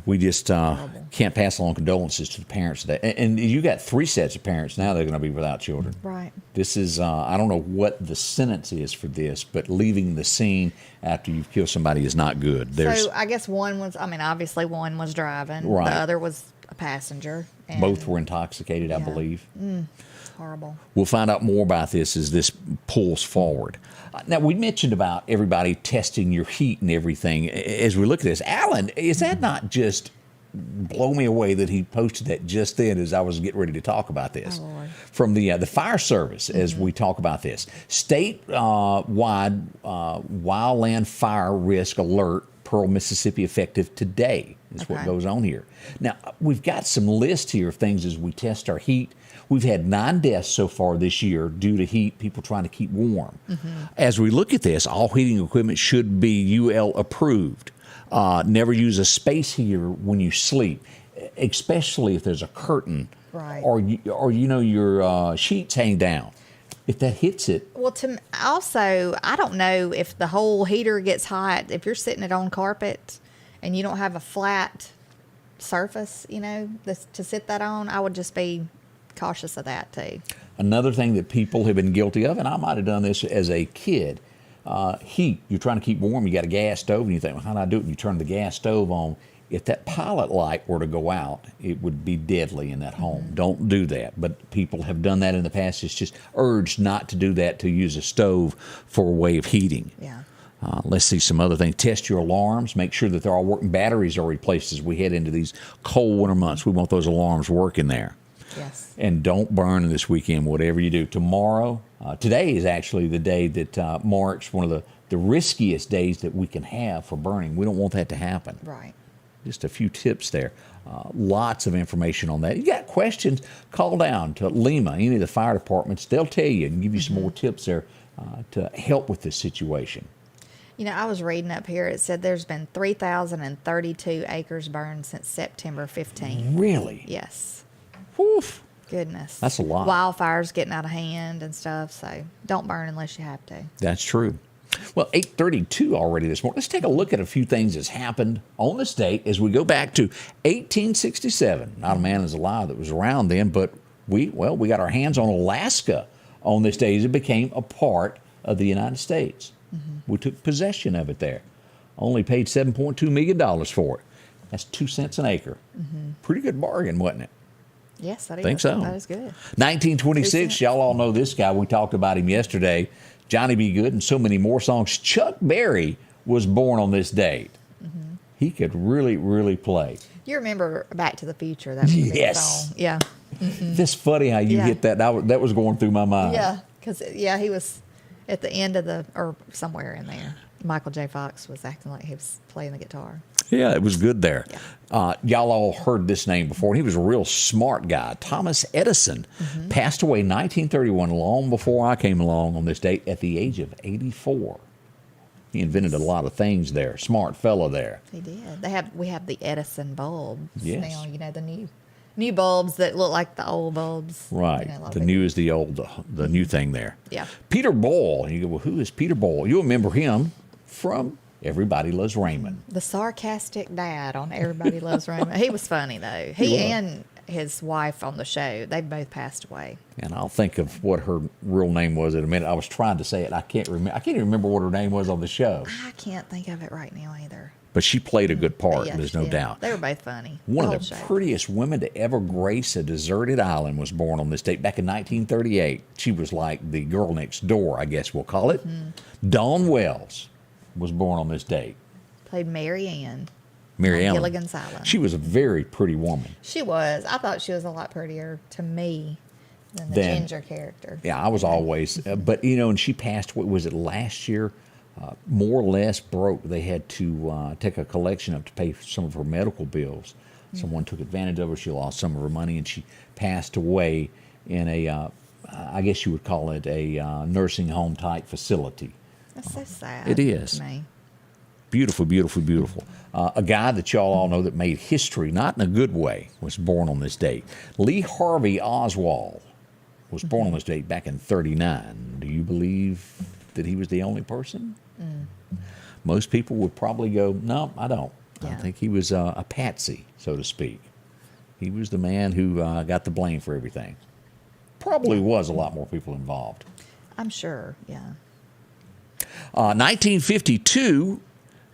[SPEAKER 2] We just can't pass along condolences to the parents today. And you got 3 sets of parents now that are going to be without children.
[SPEAKER 3] Right.
[SPEAKER 2] This is, I don't know what the sentence is for this, but leaving the scene after you've killed somebody is not good.
[SPEAKER 3] So I guess obviously one was driving.
[SPEAKER 2] Right.
[SPEAKER 3] The other was a passenger. And
[SPEAKER 2] both were intoxicated, I
[SPEAKER 3] Yeah.
[SPEAKER 2] believe.
[SPEAKER 3] It's horrible.
[SPEAKER 2] We'll find out more about this as this pulls forward. Now, we mentioned about everybody testing your heat and everything. As we look at this, Alan, is that not just blow me away that he posted that just then as I was getting ready to talk about this?
[SPEAKER 3] Oh, Lord.
[SPEAKER 2] From the fire service as we talk about this. Statewide wildland fire risk alert, Pearl, Mississippi, effective today is what
[SPEAKER 3] Okay.
[SPEAKER 2] goes on here. Now, we've got some lists here of things as we test our heat. We've had 9 deaths so far this year due to heat, people trying to keep warm. As we look at this, all heating equipment should be UL approved. Never use a space heater when you sleep, especially if there's a curtain
[SPEAKER 3] Right.
[SPEAKER 2] or your sheets hang down. If that hits it,
[SPEAKER 3] Well, also, I don't know if the whole heater gets hot. If you're sitting it on carpet and you don't have a flat surface, to sit that on, I would just be cautious of that too.
[SPEAKER 2] another thing that people have been guilty of, and I might have done this as a kid, heat. You're trying to keep warm. You got a gas stove, and you think, well, how do I do it? And you turn the gas stove on. If that pilot light were to go out, it would be deadly in that home. Don't do that. But people have done that in the past. It's just urged not to do that, to use a stove for a way of heating.
[SPEAKER 3] Yeah.
[SPEAKER 2] Let's see some other things. Test your alarms. Make sure that they're all working. Batteries are replaced as we head into these cold winter months. We want those alarms working there.
[SPEAKER 3] Yes.
[SPEAKER 2] And don't burn this weekend, whatever you do. Tomorrow, today is actually the day that marks one of the riskiest days that we can have for burning. We don't want that to happen.
[SPEAKER 3] Right.
[SPEAKER 2] Just a few tips there. Lots of information on that. You got questions, call down to Lima, any of the fire departments. They'll tell you and give you some more tips there to help with this situation.
[SPEAKER 3] I was reading up here, it said there's been 3,032 acres burned since September 15.
[SPEAKER 2] Really?
[SPEAKER 3] Yes.
[SPEAKER 2] Woof.
[SPEAKER 3] Goodness.
[SPEAKER 2] That's a lot.
[SPEAKER 3] Wildfires getting out of hand and stuff, so don't burn unless you have to.
[SPEAKER 2] That's true. Well, 8:32 already this morning. Let's take a look at a few things that's happened on this date as we go back to 1867. Not a man is alive that was around then, but we got our hands on Alaska on this day as it became a part of the United States. We took possession of it there. Only paid $7.2 million for it. That's 2 cents an acre. Pretty good bargain, wasn't it?
[SPEAKER 3] Yes, that is.
[SPEAKER 2] Think so.
[SPEAKER 3] That is good.
[SPEAKER 2] 1926, y'all all know this guy. We talked about him yesterday. Johnny B. Good and so many more songs. Chuck Berry was born on this date. He could really, really play.
[SPEAKER 3] You remember Back to the Future? That was a big
[SPEAKER 2] Yes.
[SPEAKER 3] song. Yeah.
[SPEAKER 2] It's funny how you
[SPEAKER 3] Yeah.
[SPEAKER 2] hit that. That was going through my mind.
[SPEAKER 3] Yeah, because he was at the end of or somewhere in there. Michael J. Fox was acting like he was playing the guitar.
[SPEAKER 2] Yeah, it was good there. Y'all all heard this name before. He was a real smart guy. Thomas Edison passed away in 1931, long before I came along on this date, at the age of 84. He invented a lot of things there. Smart fella there.
[SPEAKER 3] He did. We have the Edison bulb.
[SPEAKER 2] Yes.
[SPEAKER 3] Now, the new new bulbs that look like the old bulbs.
[SPEAKER 2] Right.
[SPEAKER 3] You know,
[SPEAKER 2] The new is the old, the new thing there.
[SPEAKER 3] Yeah.
[SPEAKER 2] Peter Boyle. And you go, well, who is Peter Boyle? You'll remember him from Everybody Loves Raymond.
[SPEAKER 3] The sarcastic dad on Everybody Loves Raymond. He was funny, though. He and his wife on the show, they both passed away.
[SPEAKER 2] And I'll think of what her real name was in a minute. I was trying to say it. I can't remember. I can't even remember what her name was on the show.
[SPEAKER 3] I can't think of it right now either.
[SPEAKER 2] But she played a good part,
[SPEAKER 3] Yeah,
[SPEAKER 2] there's no doubt.
[SPEAKER 3] They were both funny.
[SPEAKER 2] One
[SPEAKER 3] whole
[SPEAKER 2] of the
[SPEAKER 3] show.
[SPEAKER 2] prettiest women to ever grace a deserted island was born on this date back in 1938. She was like the girl next door, I guess we'll call it. Dawn Wells was born on this date.
[SPEAKER 3] Played Mary Ann.
[SPEAKER 2] Mary Ellen.
[SPEAKER 3] Gilligan's Island.
[SPEAKER 2] She was a very pretty woman.
[SPEAKER 3] She was. I thought she was a lot prettier to me than the Ginger character.
[SPEAKER 2] Yeah, I was always, but you know, and she passed, what was it, last year? More or less broke. They had to take a collection up to pay for some of her medical bills. Someone took advantage of her. She lost some of her money, and she passed away in a, I guess you would call it a nursing home type facility.
[SPEAKER 3] That's so sad.
[SPEAKER 2] It is.
[SPEAKER 3] To me.
[SPEAKER 2] Beautiful, beautiful, beautiful. A guy that y'all all know that made history, not in a good way, was born on this date. Lee Harvey Oswald was born on this date back in 1939. Do you believe that he was the only person? Most people would probably go, no, I don't. I
[SPEAKER 3] Yeah.
[SPEAKER 2] think he was a patsy, so to speak. He was the man who got the blame for everything. Probably was a lot more people involved.
[SPEAKER 3] I'm sure, yeah.
[SPEAKER 2] 1952,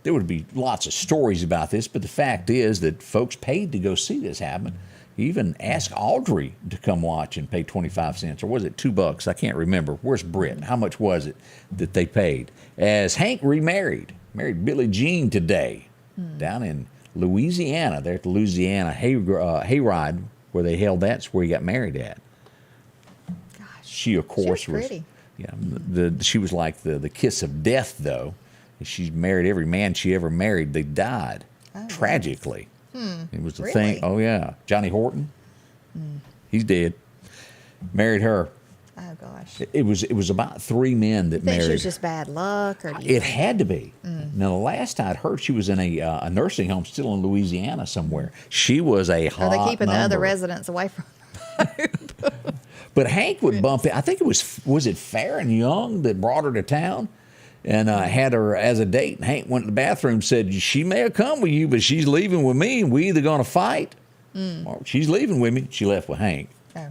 [SPEAKER 2] there would be lots of stories about this, but the fact is that folks paid to go see this happen. Even asked Audrey to come watch and pay 25 cents, or was it $2? I can't remember. Where's Britt? How much was it that they paid? As Hank married Billie Jean today down in Louisiana. There at the Louisiana hayride where they held that's where he got married at.
[SPEAKER 3] Gosh.
[SPEAKER 2] She, of course,
[SPEAKER 3] She was pretty.
[SPEAKER 2] she was like the kiss of death, though. She married every man she ever married. They died tragically. It was the thing.
[SPEAKER 3] Really?
[SPEAKER 2] Oh, yeah. Johnny Horton, he's dead. Married her.
[SPEAKER 3] Oh, gosh.
[SPEAKER 2] It was about 3 men that
[SPEAKER 3] Think she
[SPEAKER 2] married.
[SPEAKER 3] was just bad luck? Or do you
[SPEAKER 2] It had to be. Now, the last I'd heard, she was in a nursing home still in Louisiana somewhere. She was a hot
[SPEAKER 3] Are they keeping the other
[SPEAKER 2] number.
[SPEAKER 3] residents away from
[SPEAKER 2] But Hank would bump in. I think it was it Farron Young that brought her to town and had her as a date. And Hank went to the bathroom and said, she may have come with you, but she's leaving with me, and we either going to fight or she's leaving with me. She left with Hank.
[SPEAKER 3] Oh.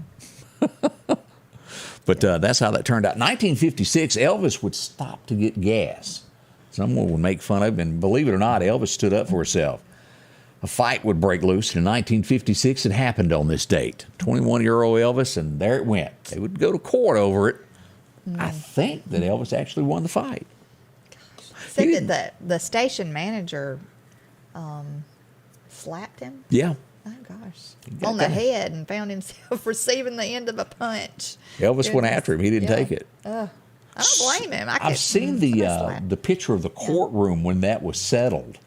[SPEAKER 2] But that's how that turned out. 1956, Elvis would stop to get gas. Someone would make fun of him, and believe it or not, Elvis stood up for herself. A fight would break loose. In 1956, it happened on this date. 21-year-old Elvis, and there it went. They would go to court over it. I think that Elvis actually won the fight.
[SPEAKER 3] Said that the station manager slapped him.
[SPEAKER 2] Yeah.
[SPEAKER 3] Oh, gosh.
[SPEAKER 2] got
[SPEAKER 3] On the
[SPEAKER 2] kinda-
[SPEAKER 3] head and found himself receiving the end of a punch.
[SPEAKER 2] Elvis went after him. He didn't take it.
[SPEAKER 3] I don't blame him.
[SPEAKER 2] I've seen the picture of the courtroom when that was settled.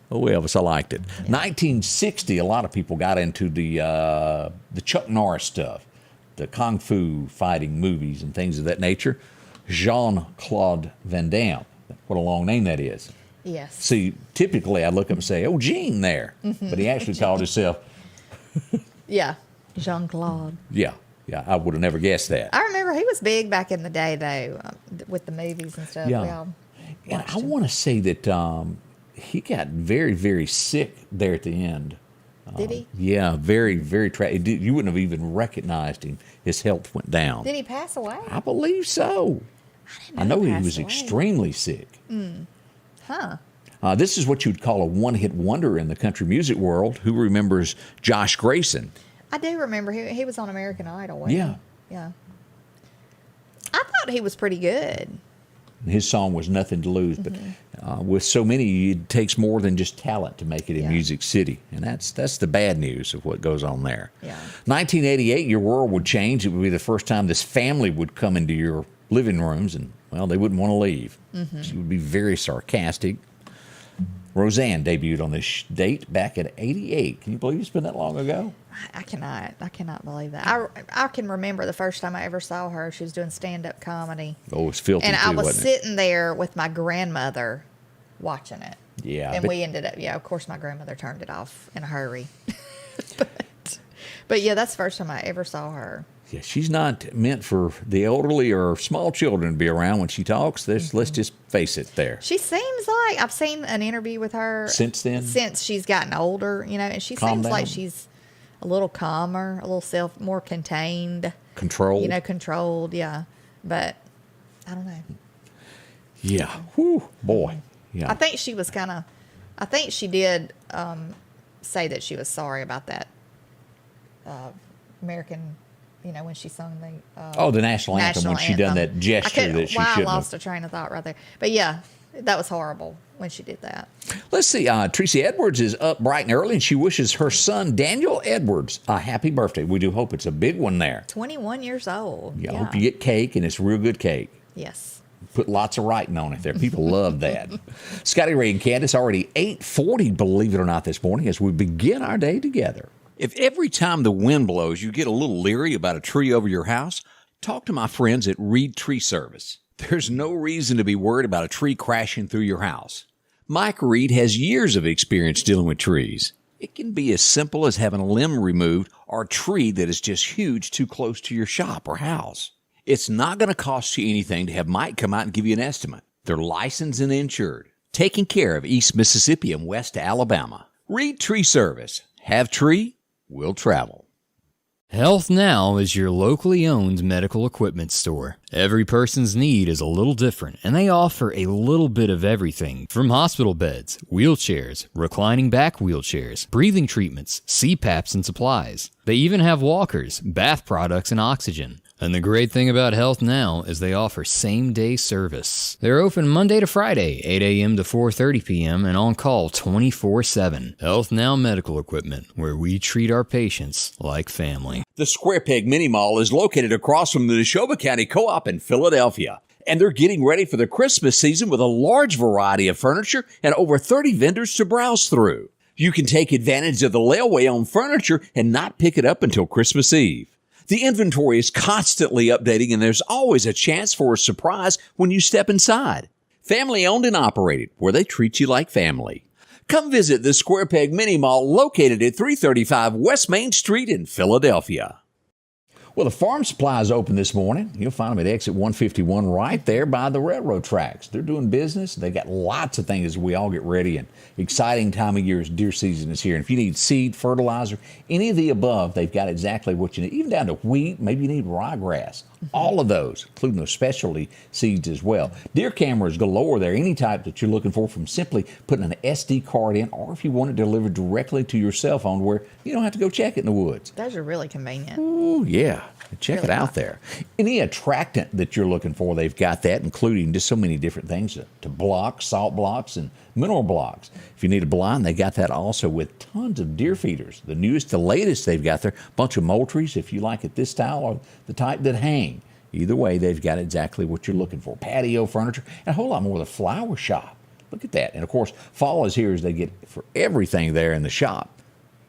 [SPEAKER 2] Oh, Elvis, I liked it. 1960, a lot of people got into the Chuck Norris stuff, the kung fu fighting movies and things of that nature. Jean-Claude Van Damme. What a long name that is.
[SPEAKER 3] Yes.
[SPEAKER 2] See, typically I'd look up and say, oh, Gene there. But he actually called himself,
[SPEAKER 3] Yeah. Jean-Claude.
[SPEAKER 2] yeah, I would have never guessed that.
[SPEAKER 3] I remember he was big back in the day, though, with the movies and stuff.
[SPEAKER 2] Yeah.
[SPEAKER 3] We all
[SPEAKER 2] And
[SPEAKER 3] watched
[SPEAKER 2] I
[SPEAKER 3] him.
[SPEAKER 2] want to say that he got very, very sick there at the end.
[SPEAKER 3] Did he?
[SPEAKER 2] Yeah, very, very tragic. You wouldn't have even recognized him. His health went down.
[SPEAKER 3] Did he pass away?
[SPEAKER 2] I believe so. I
[SPEAKER 3] didn't
[SPEAKER 2] know he
[SPEAKER 3] passed
[SPEAKER 2] was
[SPEAKER 3] away.
[SPEAKER 2] extremely sick.
[SPEAKER 3] Huh.
[SPEAKER 2] This is what you'd call a one-hit wonder in the country music world. Who remembers Josh Grayson?
[SPEAKER 3] I do remember he was on American Idol. Wasn't
[SPEAKER 2] Yeah.
[SPEAKER 3] He? Yeah. I thought he was pretty good.
[SPEAKER 2] His song was Nothing to Lose, but with so many, it takes more than just talent to make it in
[SPEAKER 3] Yeah.
[SPEAKER 2] Music City, and that's the bad news of what goes on there.
[SPEAKER 3] Yeah.
[SPEAKER 2] 1988, your world would change. It would be the first time this family would come into your living rooms, and well, they wouldn't want to leave. She would be very sarcastic. Roseanne debuted on this date back at 88. Can you believe it's been that long ago?
[SPEAKER 3] I cannot believe that. I can remember the first time I ever saw her. She was doing stand-up comedy.
[SPEAKER 2] Oh, it was filthy
[SPEAKER 3] And
[SPEAKER 2] too,
[SPEAKER 3] I was
[SPEAKER 2] wasn't it?
[SPEAKER 3] sitting there with my grandmother watching it.
[SPEAKER 2] Yeah,
[SPEAKER 3] And
[SPEAKER 2] but-
[SPEAKER 3] we ended up, of course, my grandmother turned it off in a hurry. But yeah, that's the first time I ever saw her.
[SPEAKER 2] Yeah, she's not meant for the elderly or small children to be around when she talks. Let's just face it there.
[SPEAKER 3] She seems like, I've seen an interview with her.
[SPEAKER 2] Since then?
[SPEAKER 3] Since she's gotten older, and she
[SPEAKER 2] Calm
[SPEAKER 3] seems
[SPEAKER 2] down.
[SPEAKER 3] like she's a little calmer, a little more contained.
[SPEAKER 2] Controlled.
[SPEAKER 3] Controlled, yeah. But I don't know.
[SPEAKER 2] Yeah. Whew, boy. Yeah.
[SPEAKER 3] I think she was I think she did say that she was sorry about that American, when she sung
[SPEAKER 2] the national anthem, when she done that gesture that she shouldn't
[SPEAKER 3] I
[SPEAKER 2] have.
[SPEAKER 3] lost a train of thought right there. But yeah, that was horrible when she did that.
[SPEAKER 2] Let's see. Tracy Edwards is up bright and early, and she wishes her son, Daniel Edwards, a happy birthday. We do hope it's a big one there.
[SPEAKER 3] 21 years old.
[SPEAKER 2] Yeah, I hope you get cake, and it's real good cake.
[SPEAKER 3] Yes.
[SPEAKER 2] Put lots of writing on it there. People love that. Scotty Ray and Candace, already 8:40, believe it or not, this morning as we begin our day together. If every time the wind blows you get a little leery about a tree over your house, talk to my friends at Reed Tree Service. There's no reason to be worried about a tree crashing through your house. Mike Reed has years of experience dealing with trees. It can be as simple as having a limb removed or a tree that is just huge too close to your shop or house. It's not going to cost you anything to have Mike come out and give you an estimate. They're licensed and insured, taking care of East Mississippi and West Alabama. Reed Tree Service. Have tree, will travel.
[SPEAKER 1] Health Now is your locally owned medical equipment store. Every person's need is a little different, and they offer a little bit of everything from hospital beds, wheelchairs, reclining back wheelchairs, breathing treatments, CPAPs and supplies. They even have walkers, bath products, and oxygen. And the great thing about Health Now is they offer same-day service. They're open Monday to Friday, 8 a.m. to 4:30 p.m. and on call 24/7. Health Now Medical Equipment, where we treat our patients like family.
[SPEAKER 2] The Square Peg Mini Mall is located across from the Neshoba County Co-op in Philadelphia. And they're getting ready for the Christmas season with a large variety of furniture and over 30 vendors to browse through. You can take advantage of the layaway on furniture and not pick it up until Christmas Eve. The inventory is constantly updating, and there's always a chance for a surprise when you step inside. Family owned and operated, where they treat you like family. Come visit the Square Peg Mini Mall located at 335 West Main Street in Philadelphia. Well, the farm supply is open this morning. You'll find them at exit 151 right there by the railroad tracks. They're doing business. They got lots of things as we all get ready, and exciting time of year as deer season is here. And if you need seed, fertilizer, any of the above, they've got exactly what you need, even down to wheat. Maybe you need ryegrass. All of those, including those specialty seeds as well. Deer cameras galore there, any type that you're looking for, from simply putting an SD card in, or if you want it delivered directly to your cell phone where you don't have to go check it in the woods.
[SPEAKER 3] Those are really convenient.
[SPEAKER 2] Ooh, yeah. Check
[SPEAKER 3] Really
[SPEAKER 2] it out
[SPEAKER 3] nice.
[SPEAKER 2] there. Any attractant that you're looking for, they've got that, including just so many different things to blocks, salt blocks, and mineral blocks. If you need a blind, they got that also with tons of deer feeders. The newest, the latest they've got there, a bunch of Moultries, if you like it this style or the type that hang. Either way, they've got exactly what you're looking for. Patio furniture, and a whole lot more. The flower shop. Look at that. And, of course, fall is here as they get for everything there in the shop.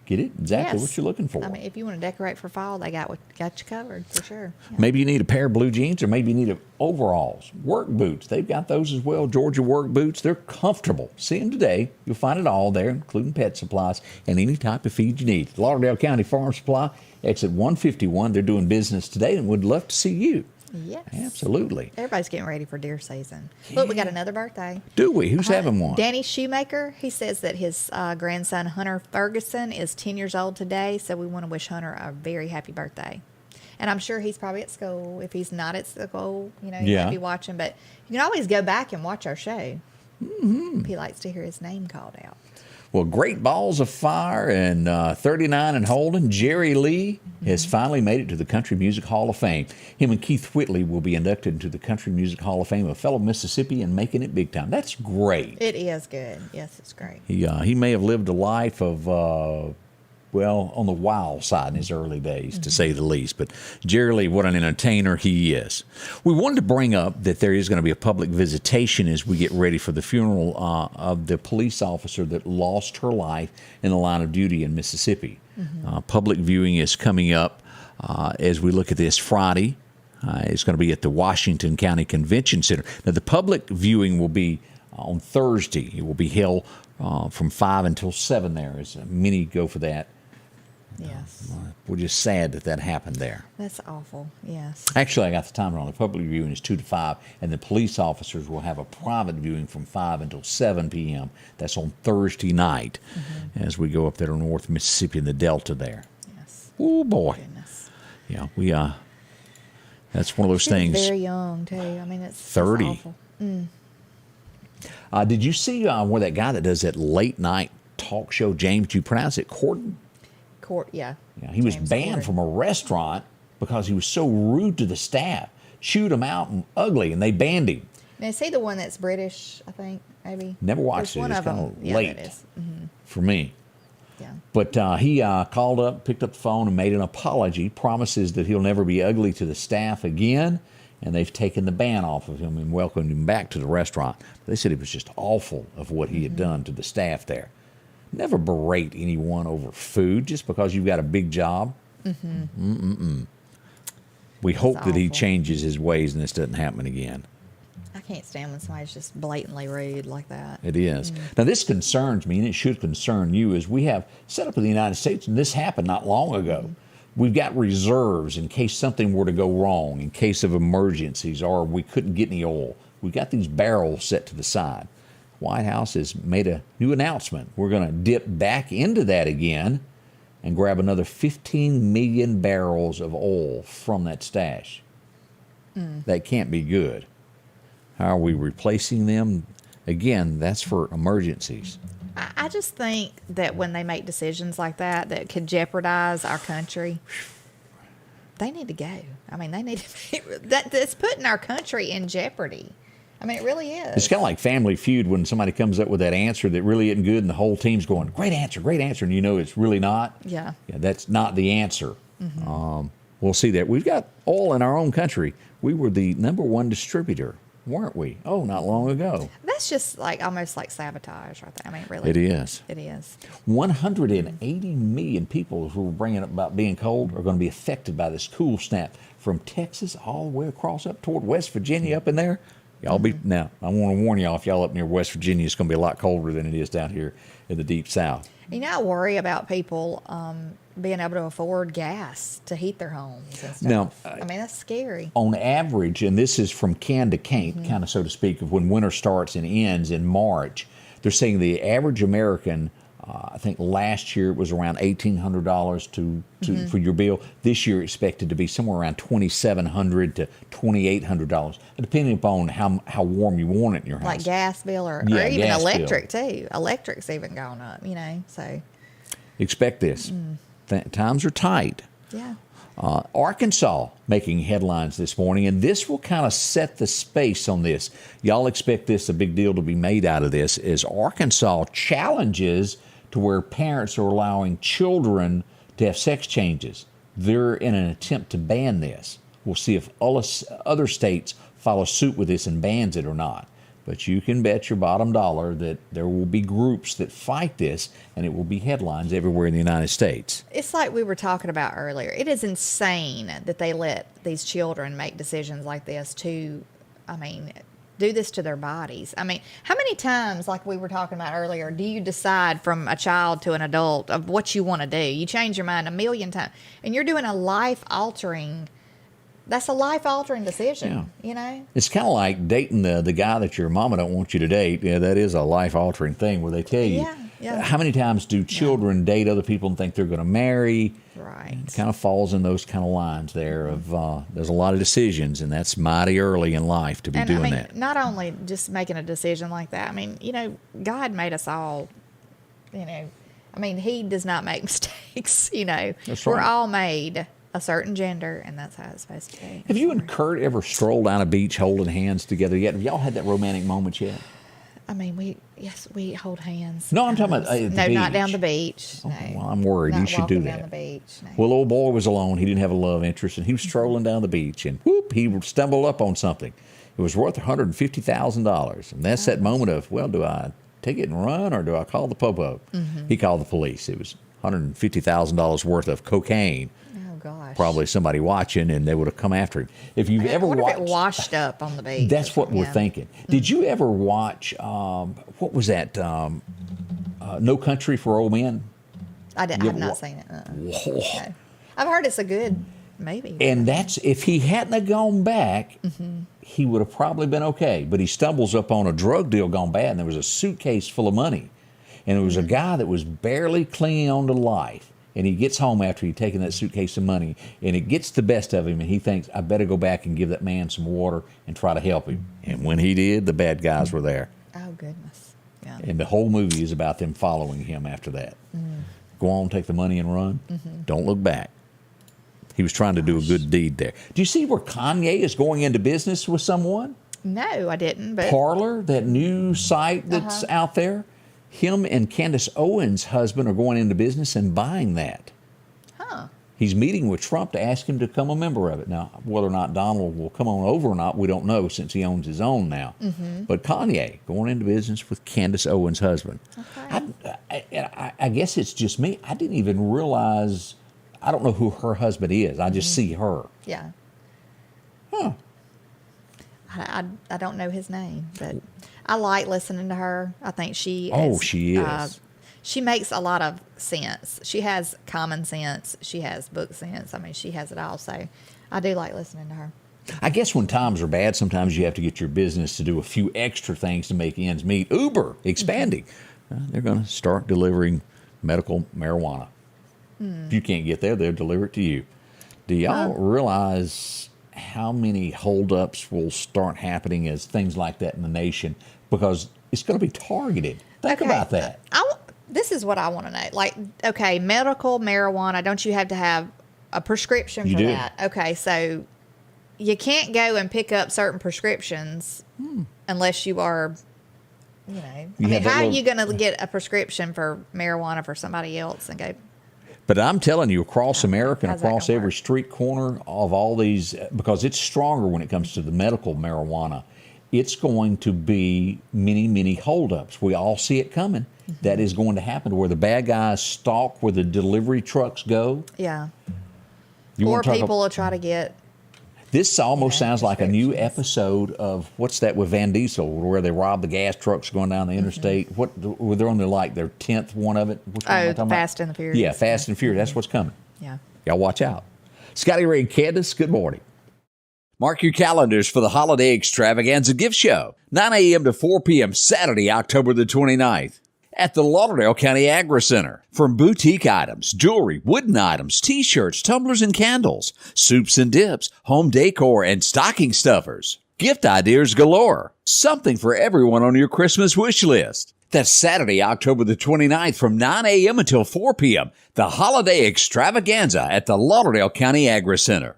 [SPEAKER 2] Get it? Exactly what you're looking for.
[SPEAKER 3] I mean, if you want to decorate for fall, they got you covered for sure. Yeah.
[SPEAKER 2] Maybe you need a pair of blue jeans, or maybe you need overalls, work boots. They've got those as well. Georgia work boots. They're comfortable. See them today. You'll find it all there, including pet supplies and any type of feed you need. Lauderdale County Farm Supply, exit 151. They're doing business today and would love to see you.
[SPEAKER 3] Yes.
[SPEAKER 2] Absolutely.
[SPEAKER 3] Everybody's getting ready for deer season. Look, we got another birthday.
[SPEAKER 2] Do we? Who's having one?
[SPEAKER 3] Danny Shoemaker. He says that his grandson, Hunter Ferguson, is 10 years old today, so we want to wish Hunter a very happy birthday. And I'm sure he's probably at school. If he's not at school, he might be watching. But you can always go back and watch our show. Mm-hmm. He likes to hear his name called out.
[SPEAKER 2] Well, Great Balls of Fire and 39 and holding. Jerry Lee has finally made it to the Country Music Hall of Fame. Him and Keith Whitley will be inducted into the Country Music Hall of Fame, a fellow Mississippian making it big time. That's great.
[SPEAKER 3] It is good. Yes, it's great.
[SPEAKER 2] He may have lived a life of, on the wild side in his early days, to say the least. But Jerry Lee, what an entertainer he is. We wanted to bring up that there is going to be a public visitation as we get ready for the funeral of the police officer that lost her life in the line of duty in Mississippi. Public viewing is coming up as we look at this Friday. It's going to be at the Washington County Convention Center. Now, the public viewing will be on Thursday. It will be held from 5 until 7 there as many go for that.
[SPEAKER 3] Yes.
[SPEAKER 2] We're just sad that happened there.
[SPEAKER 3] That's awful. Yes.
[SPEAKER 2] Actually, I got the time wrong. The public viewing is 2 to 5, and the police officers will have a private viewing from 5 until 7 p.m. That's on Thursday night as we go up there to North Mississippi and the Delta there.
[SPEAKER 3] Yes.
[SPEAKER 2] Oh, boy.
[SPEAKER 3] Goodness.
[SPEAKER 2] Yeah, that's one of those
[SPEAKER 3] She's
[SPEAKER 2] things.
[SPEAKER 3] very young, too. I mean, it's
[SPEAKER 2] 30.
[SPEAKER 3] awful.
[SPEAKER 2] Did you see where that guy that does that late night talk show, James, do you pronounce it Corden?
[SPEAKER 3] Yeah.
[SPEAKER 2] Yeah, he was
[SPEAKER 3] James
[SPEAKER 2] banned
[SPEAKER 3] Corden.
[SPEAKER 2] from a restaurant because he was so rude to the staff, chewed them out and ugly, and they banned him.
[SPEAKER 3] Now, is he the one that's British, I think, maybe?
[SPEAKER 2] Never watched
[SPEAKER 3] There's
[SPEAKER 2] it.
[SPEAKER 3] one
[SPEAKER 2] It's
[SPEAKER 3] of
[SPEAKER 2] kind
[SPEAKER 3] them.
[SPEAKER 2] of
[SPEAKER 3] Yeah,
[SPEAKER 2] late
[SPEAKER 3] that is.
[SPEAKER 2] for me.
[SPEAKER 3] Yeah.
[SPEAKER 2] But he called up, picked up the phone, and made an apology, promises that he'll never be ugly to the staff again, and they've taken the ban off of him and welcomed him back to the restaurant. They said it was just awful of what he had done to the staff there. Never berate anyone over food just because you've got a big job. We hope that he
[SPEAKER 3] awful.
[SPEAKER 2] changes his ways and this doesn't happen again.
[SPEAKER 3] I can't stand when somebody's just blatantly rude like that.
[SPEAKER 2] It is. Now, this concerns me, and it should concern you, is we have set up in the United States, and this happened not long ago. We've got reserves in case something were to go wrong, in case of emergencies, or we couldn't get any oil. We've got these barrels set to the side. White House has made a new announcement. We're going to dip back into that again and grab another 15 million barrels of oil from that stash. That can't be good. How are we replacing them? Again, that's for emergencies.
[SPEAKER 3] I just think that when they make decisions like that could jeopardize our country, they need to go. I mean, they need to be, that's putting our country in jeopardy. I mean, it really is.
[SPEAKER 2] It's kind of like Family Feud when somebody comes up with that answer that really isn't good and the whole team's going, great answer, and you know it's really not.
[SPEAKER 3] Yeah.
[SPEAKER 2] That's not the answer. We'll see that. We've got oil in our own country. We were the #1 distributor, weren't we? Oh, not long ago.
[SPEAKER 3] That's just like almost like sabotage right there. I mean, really.
[SPEAKER 2] It is.
[SPEAKER 3] It is.
[SPEAKER 2] 180 million people who were bringing up about being cold are going to be affected by this cool snap from Texas all the way across up toward West Virginia up in there. Y'all be now. I want to warn y'all, if y'all up near West Virginia, it's going to be a lot colder than it is down here in the deep south.
[SPEAKER 3] You know, I worry about people being able to afford gas to heat their homes and stuff.
[SPEAKER 2] Now,
[SPEAKER 3] I mean, that's scary.
[SPEAKER 2] On average, and this is from can to can't, kind of so to speak, of when winter starts and ends in March, they're saying the average American, I think last year it was around $1,800 for your bill. This year expected to be somewhere around $2,700 to $2,800, depending upon how warm you want it in your house.
[SPEAKER 3] Like gas bill or
[SPEAKER 2] Yeah,
[SPEAKER 3] even
[SPEAKER 2] gas
[SPEAKER 3] electric too. Electric's even gone up, you know, so.
[SPEAKER 2] Expect this. Times are tight.
[SPEAKER 3] Yeah.
[SPEAKER 2] Arkansas making headlines this morning, and this will kind of set the space on this. Y'all expect this, a big deal to be made out of this, is Arkansas challenges to where parents are allowing children to have sex changes. They're in an attempt to ban this. We'll see if other states follow suit with this and bans it or not. But you can bet your bottom dollar that there will be groups that fight this, and it will be headlines everywhere in the United States.
[SPEAKER 3] It's like we were talking about earlier. It is insane that they let these children make decisions like this to, I mean, do this to their bodies. I mean, how many times, like we were talking about earlier, do you decide from a child to an adult of what you want to do? You change your mind a million times, and you're doing a life-altering. That's a life-altering decision, you know?
[SPEAKER 2] It's kind of like dating the guy that your mama don't want you to date. Yeah, that is a life-altering thing where they tell you.
[SPEAKER 3] Yeah.
[SPEAKER 2] How many times do children date other people and think they're going to marry?
[SPEAKER 3] Right.
[SPEAKER 2] It kind of falls in those kind of lines there of there's a lot of decisions, and that's mighty early in life to be doing
[SPEAKER 3] I mean,
[SPEAKER 2] that.
[SPEAKER 3] not only just making a decision like that. I mean, you know, God made us all, you know. I mean, he does not make mistakes, you know.
[SPEAKER 2] That's
[SPEAKER 3] We're
[SPEAKER 2] right.
[SPEAKER 3] all made a certain gender, and that's how it's supposed to be.
[SPEAKER 2] Have you and Kurt ever strolled down a beach holding hands together yet? Have y'all had that romantic moment yet?
[SPEAKER 3] I mean, we hold hands.
[SPEAKER 2] No, I'm talking about at the
[SPEAKER 3] no, not
[SPEAKER 2] beach.
[SPEAKER 3] down the beach. No.
[SPEAKER 2] Oh, well, I'm worried.
[SPEAKER 3] Not
[SPEAKER 2] You should do
[SPEAKER 3] walking
[SPEAKER 2] that.
[SPEAKER 3] down the beach. No.
[SPEAKER 2] Well, old boy was alone. He didn't have a love interest, and he was strolling down the beach, and whoop, he stumbled up on something. It was worth $150,000, and that's that moment of, well, do I take it and run, or do I call the popo? He called the police. It was $150,000 worth of cocaine.
[SPEAKER 3] Oh gosh.
[SPEAKER 2] Probably somebody watching, and they would have come after him. If you've ever
[SPEAKER 3] what
[SPEAKER 2] watched,
[SPEAKER 3] if it washed up on the beach?
[SPEAKER 2] that's what we're
[SPEAKER 3] Yeah.
[SPEAKER 2] thinking. Did you ever watch? What was that? No Country for Old Men.
[SPEAKER 3] I've not seen it.
[SPEAKER 2] Whoa.
[SPEAKER 3] No. I've heard it's a good movie.
[SPEAKER 2] And that's, if he hadn't have gone back, he would have probably been okay. But he stumbles up on a drug deal gone bad, and there was a suitcase full of money. And it was a guy that was barely clinging on to life. And he gets home after he'd taken that suitcase of money, and it gets the best of him, and he thinks, I better go back and give that man some water and try to help him. And when he did, the bad guys were there.
[SPEAKER 3] Oh, goodness. Yeah.
[SPEAKER 2] And the whole movie is about them following him after that. Go on, take the money and run. Don't look back. He was trying to do a good deed there. Do you see where Kanye is going into business with someone?
[SPEAKER 3] No, I didn't. But
[SPEAKER 2] Parler, that new site that's out there, him and Candace Owens' husband are going into business and buying that. He's meeting with Trump to ask him to become a member of it. Now, whether or not Donald will come on over or not, we don't know, since he owns his own now. But Kanye going into business with Candace Owens' husband. Okay. I guess it's just me. I didn't even realize, I don't know who her husband is. I just see her.
[SPEAKER 3] Yeah. I don't know his name, but I like listening to her. I think she is.
[SPEAKER 2] She is.
[SPEAKER 3] She makes a lot of sense. She has common sense. She has book sense. I mean, she has it all. So I do like listening to her.
[SPEAKER 2] I guess when times are bad, sometimes you have to get your business to do a few extra things to make ends meet. Uber expanding. They're going to start delivering medical marijuana. If you can't get there, they'll deliver it to you. Do y'all realize how many holdups will start happening as things like that in the nation? Because it's going to be targeted. Think about that.
[SPEAKER 3] This is what I want to know. Like, okay, medical marijuana, don't you have to have a prescription for that? Okay, so you can't go and pick up certain prescriptions unless you are, how are you going to get a prescription for marijuana for somebody else and go?
[SPEAKER 2] But I'm telling you, across America and across every street corner of all these, because it's stronger when it comes to the medical marijuana, it's going to be many, many holdups. We all see it coming. That is going to happen, to where the bad guys stalk where the delivery trucks go.
[SPEAKER 3] Yeah. Or people will try to get.
[SPEAKER 2] This almost sounds like a new episode of, what's that with Van Diesel, where they rob the gas trucks going down the interstate. They're on their 10th one of it.
[SPEAKER 3] Fast and the Furious.
[SPEAKER 2] Yeah, Fast and Furious. That's what's coming.
[SPEAKER 3] Yeah.
[SPEAKER 2] Y'all watch out. Scotty Ray and Candace, good morning. Mark your calendars for the Holiday Extravaganza gift show, 9 a.m. to 4 p.m. Saturday, October the 29th. At the Lauderdale County Agri Center. From boutique items, jewelry, wooden items, t-shirts, tumblers and candles, soups and dips, home decor, and stocking stuffers. Gift ideas galore. Something for everyone on your Christmas wish list. That's Saturday, October the 29th from 9 a.m. until 4 p.m. The Holiday Extravaganza at the Lauderdale County Agri Center.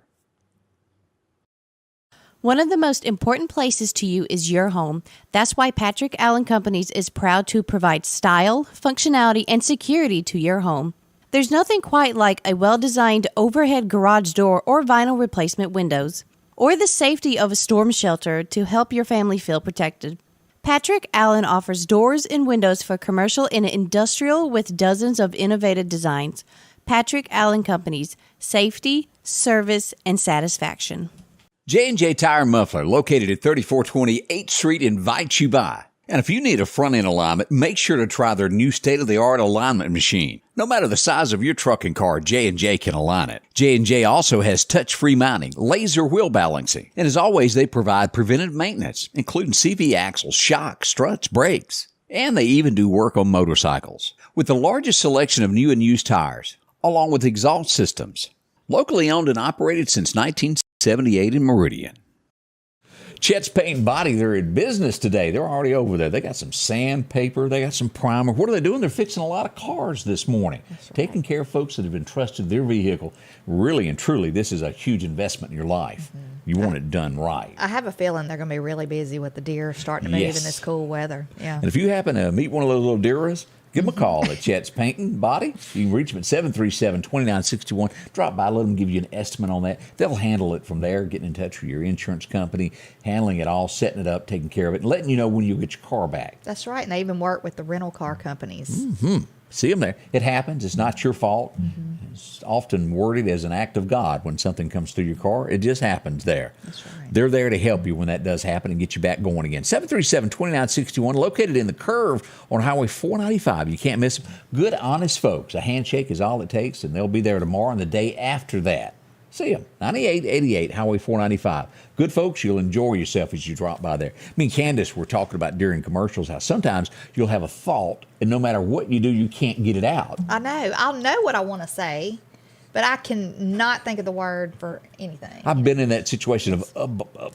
[SPEAKER 7] One of the most important places to you is your home. That's why Patrick Allen Companies is proud to provide style, functionality, and security to your home. There's nothing quite like a well-designed overhead garage door or vinyl replacement windows, or the safety of a storm shelter to help your family feel protected. Patrick Allen offers doors and windows for commercial and industrial with dozens of innovative designs. Patrick Allen Companies, safety, service, and satisfaction.
[SPEAKER 2] J&J Tire and Muffler, located at 3420 8th Street, invites you by. And if you need a front-end alignment, make sure to try their new state-of-the-art alignment machine. No matter the size of your truck and car, J&J can align it. J&J also has touch-free mounting, laser wheel balancing, and as always, they provide preventive maintenance, including CV axles, shocks, struts, brakes. And they even do work on motorcycles. With the largest selection of new and used tires, along with exhaust systems. Locally owned and operated since 1978 in Meridian. Chet's Paint and Body, they're in business today. They're already over there. They got some sandpaper. They got some primer. What are they doing? They're fixing a lot of cars this morning. Right. Taking care of folks that have entrusted their vehicle. Really and truly, this is a huge investment in your life. Mm-hmm. You want it done right.
[SPEAKER 3] I have a feeling they're going to be really busy with the deer starting to move in this cool weather. Yeah.
[SPEAKER 2] And if you happen to meet one of those little deers, give them a call at Chet's Paint and Body. You can reach them at 737-2961. Drop by, let them give you an estimate on that. They'll handle it from there, getting in touch with your insurance company, handling it all, setting it up, taking care of it, and letting you know when you'll get your car back.
[SPEAKER 3] That's right, and they even work with the rental car companies.
[SPEAKER 2] Mm-hmm. See them there. It happens. It's not your fault. Mm-hmm. It's often worded as an act of God when something comes through your car. It just happens there.
[SPEAKER 3] That's right.
[SPEAKER 2] They're there to help you when that does happen and get you back going again. 737-2961, located in the curve on Highway 495. You can't miss them. Good, honest folks. A handshake is all it takes, and they'll be there tomorrow and the day after that. See them, 9888 Highway 495. Good folks, you'll enjoy yourself as you drop by there. Me and Candace were talking about during commercials how sometimes you'll have a thought, and no matter what you do, you can't get it out.
[SPEAKER 3] I know. I'll know what I want to say, but I can not think of the word for anything.
[SPEAKER 2] I've been in that situation of,
[SPEAKER 3] Well,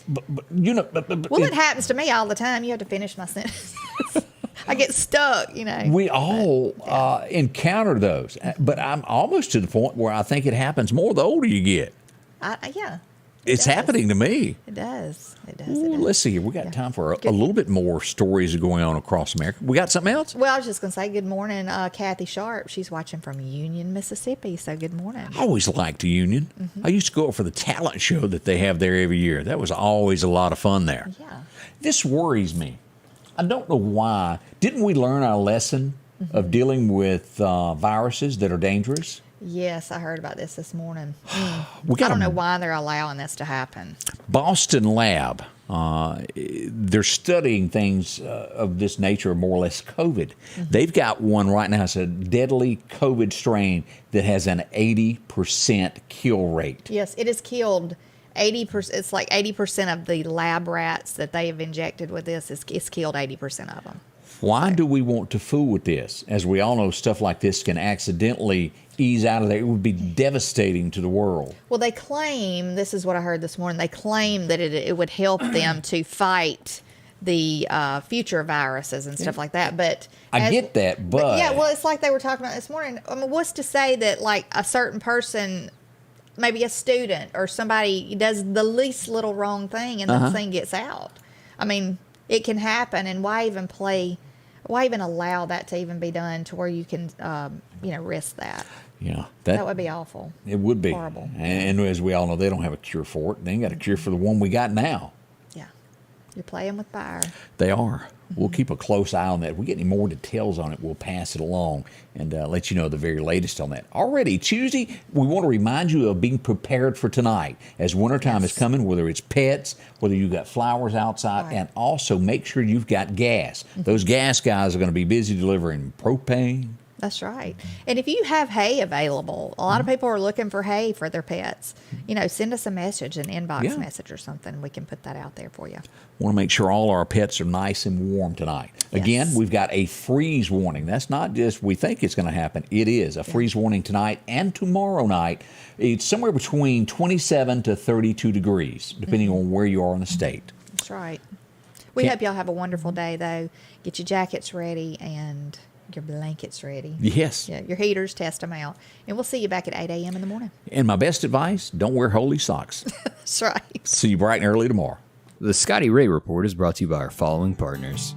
[SPEAKER 3] it happens to me all the time. You have to finish my sentence. I get stuck,
[SPEAKER 2] We all encounter those, but I'm almost to the point where I think it happens more the older you get.
[SPEAKER 3] Yeah.
[SPEAKER 2] It's happening to me.
[SPEAKER 3] It does. It does.
[SPEAKER 2] Ooh, let's see here. We got time for a little bit more stories going on across America. We got something else?
[SPEAKER 3] Well, I was just going to say good morning, Kathy Sharp. She's watching from Union, Mississippi. So good morning.
[SPEAKER 2] I always liked Union. I used to go up for the talent show that they have there every year. That was always a lot of fun there.
[SPEAKER 3] Yeah.
[SPEAKER 2] This worries me. I don't know why. Didn't we learn our lesson of dealing with viruses that are dangerous?
[SPEAKER 3] Yes, I heard about this morning. I
[SPEAKER 2] We got
[SPEAKER 3] don't know why they're allowing this to happen.
[SPEAKER 2] Boston lab. They're studying things of this nature, more or less COVID. They've got one right now. It's a deadly COVID strain that has an 80% kill rate.
[SPEAKER 3] Yes, it has killed 80%. It's like 80% of the lab rats that they have injected with this. It's killed 80% of them.
[SPEAKER 2] Why do we want to fool with this? As we all know, stuff like this can accidentally ease out of there. It would be devastating to the world.
[SPEAKER 3] Well, they claim, this is what I heard this morning, they claim that it would help them to fight the future viruses and stuff like that. But
[SPEAKER 2] I get that, but...
[SPEAKER 3] Yeah, well, it's like they were talking about this morning. I mean, what's to say that, like, a certain person, maybe a student or somebody, does the least little wrong thing and the thing gets out? I mean, it can happen, and why even allow that to even be done to where you can, risk that?
[SPEAKER 2] Yeah,
[SPEAKER 3] that would be awful.
[SPEAKER 2] It would be
[SPEAKER 3] horrible.
[SPEAKER 2] And as we all know, they don't have a cure for it. They ain't got a cure for the one we got now.
[SPEAKER 3] Yeah, you're playing with fire.
[SPEAKER 2] They are. We'll keep a close eye on that. If we get any more details on it, we'll pass it along and let you know the very latest on that. Already, Tuesday, we want to remind you of being prepared for tonight as wintertime is coming, whether it's pets, whether you've got flowers outside, and also make sure you've got gas. Those gas guys are going to be busy delivering propane.
[SPEAKER 3] That's right. And if you have hay available, a lot of people are looking for hay for their pets. Send us a message, an inbox message or something. We can put that out there for you.
[SPEAKER 2] Want to make sure all our pets are nice and warm tonight.
[SPEAKER 3] Yes.
[SPEAKER 2] Again, we've got a freeze warning. That's not just we think it's going to happen. It is a freeze warning tonight and tomorrow night. It's somewhere between 27 to 32 degrees, depending on where you are in the state.
[SPEAKER 3] That's right. We hope y'all have a wonderful day, though. Get your jackets ready and your blankets ready.
[SPEAKER 2] Yes.
[SPEAKER 3] Yeah, your heaters, test them out. And we'll see you back at 8 a.m. in the morning.
[SPEAKER 2] And my best advice, don't wear holey socks.
[SPEAKER 3] That's right.
[SPEAKER 2] See you bright and early tomorrow.
[SPEAKER 1] The Scotty Ray Report is brought to you by our following partners: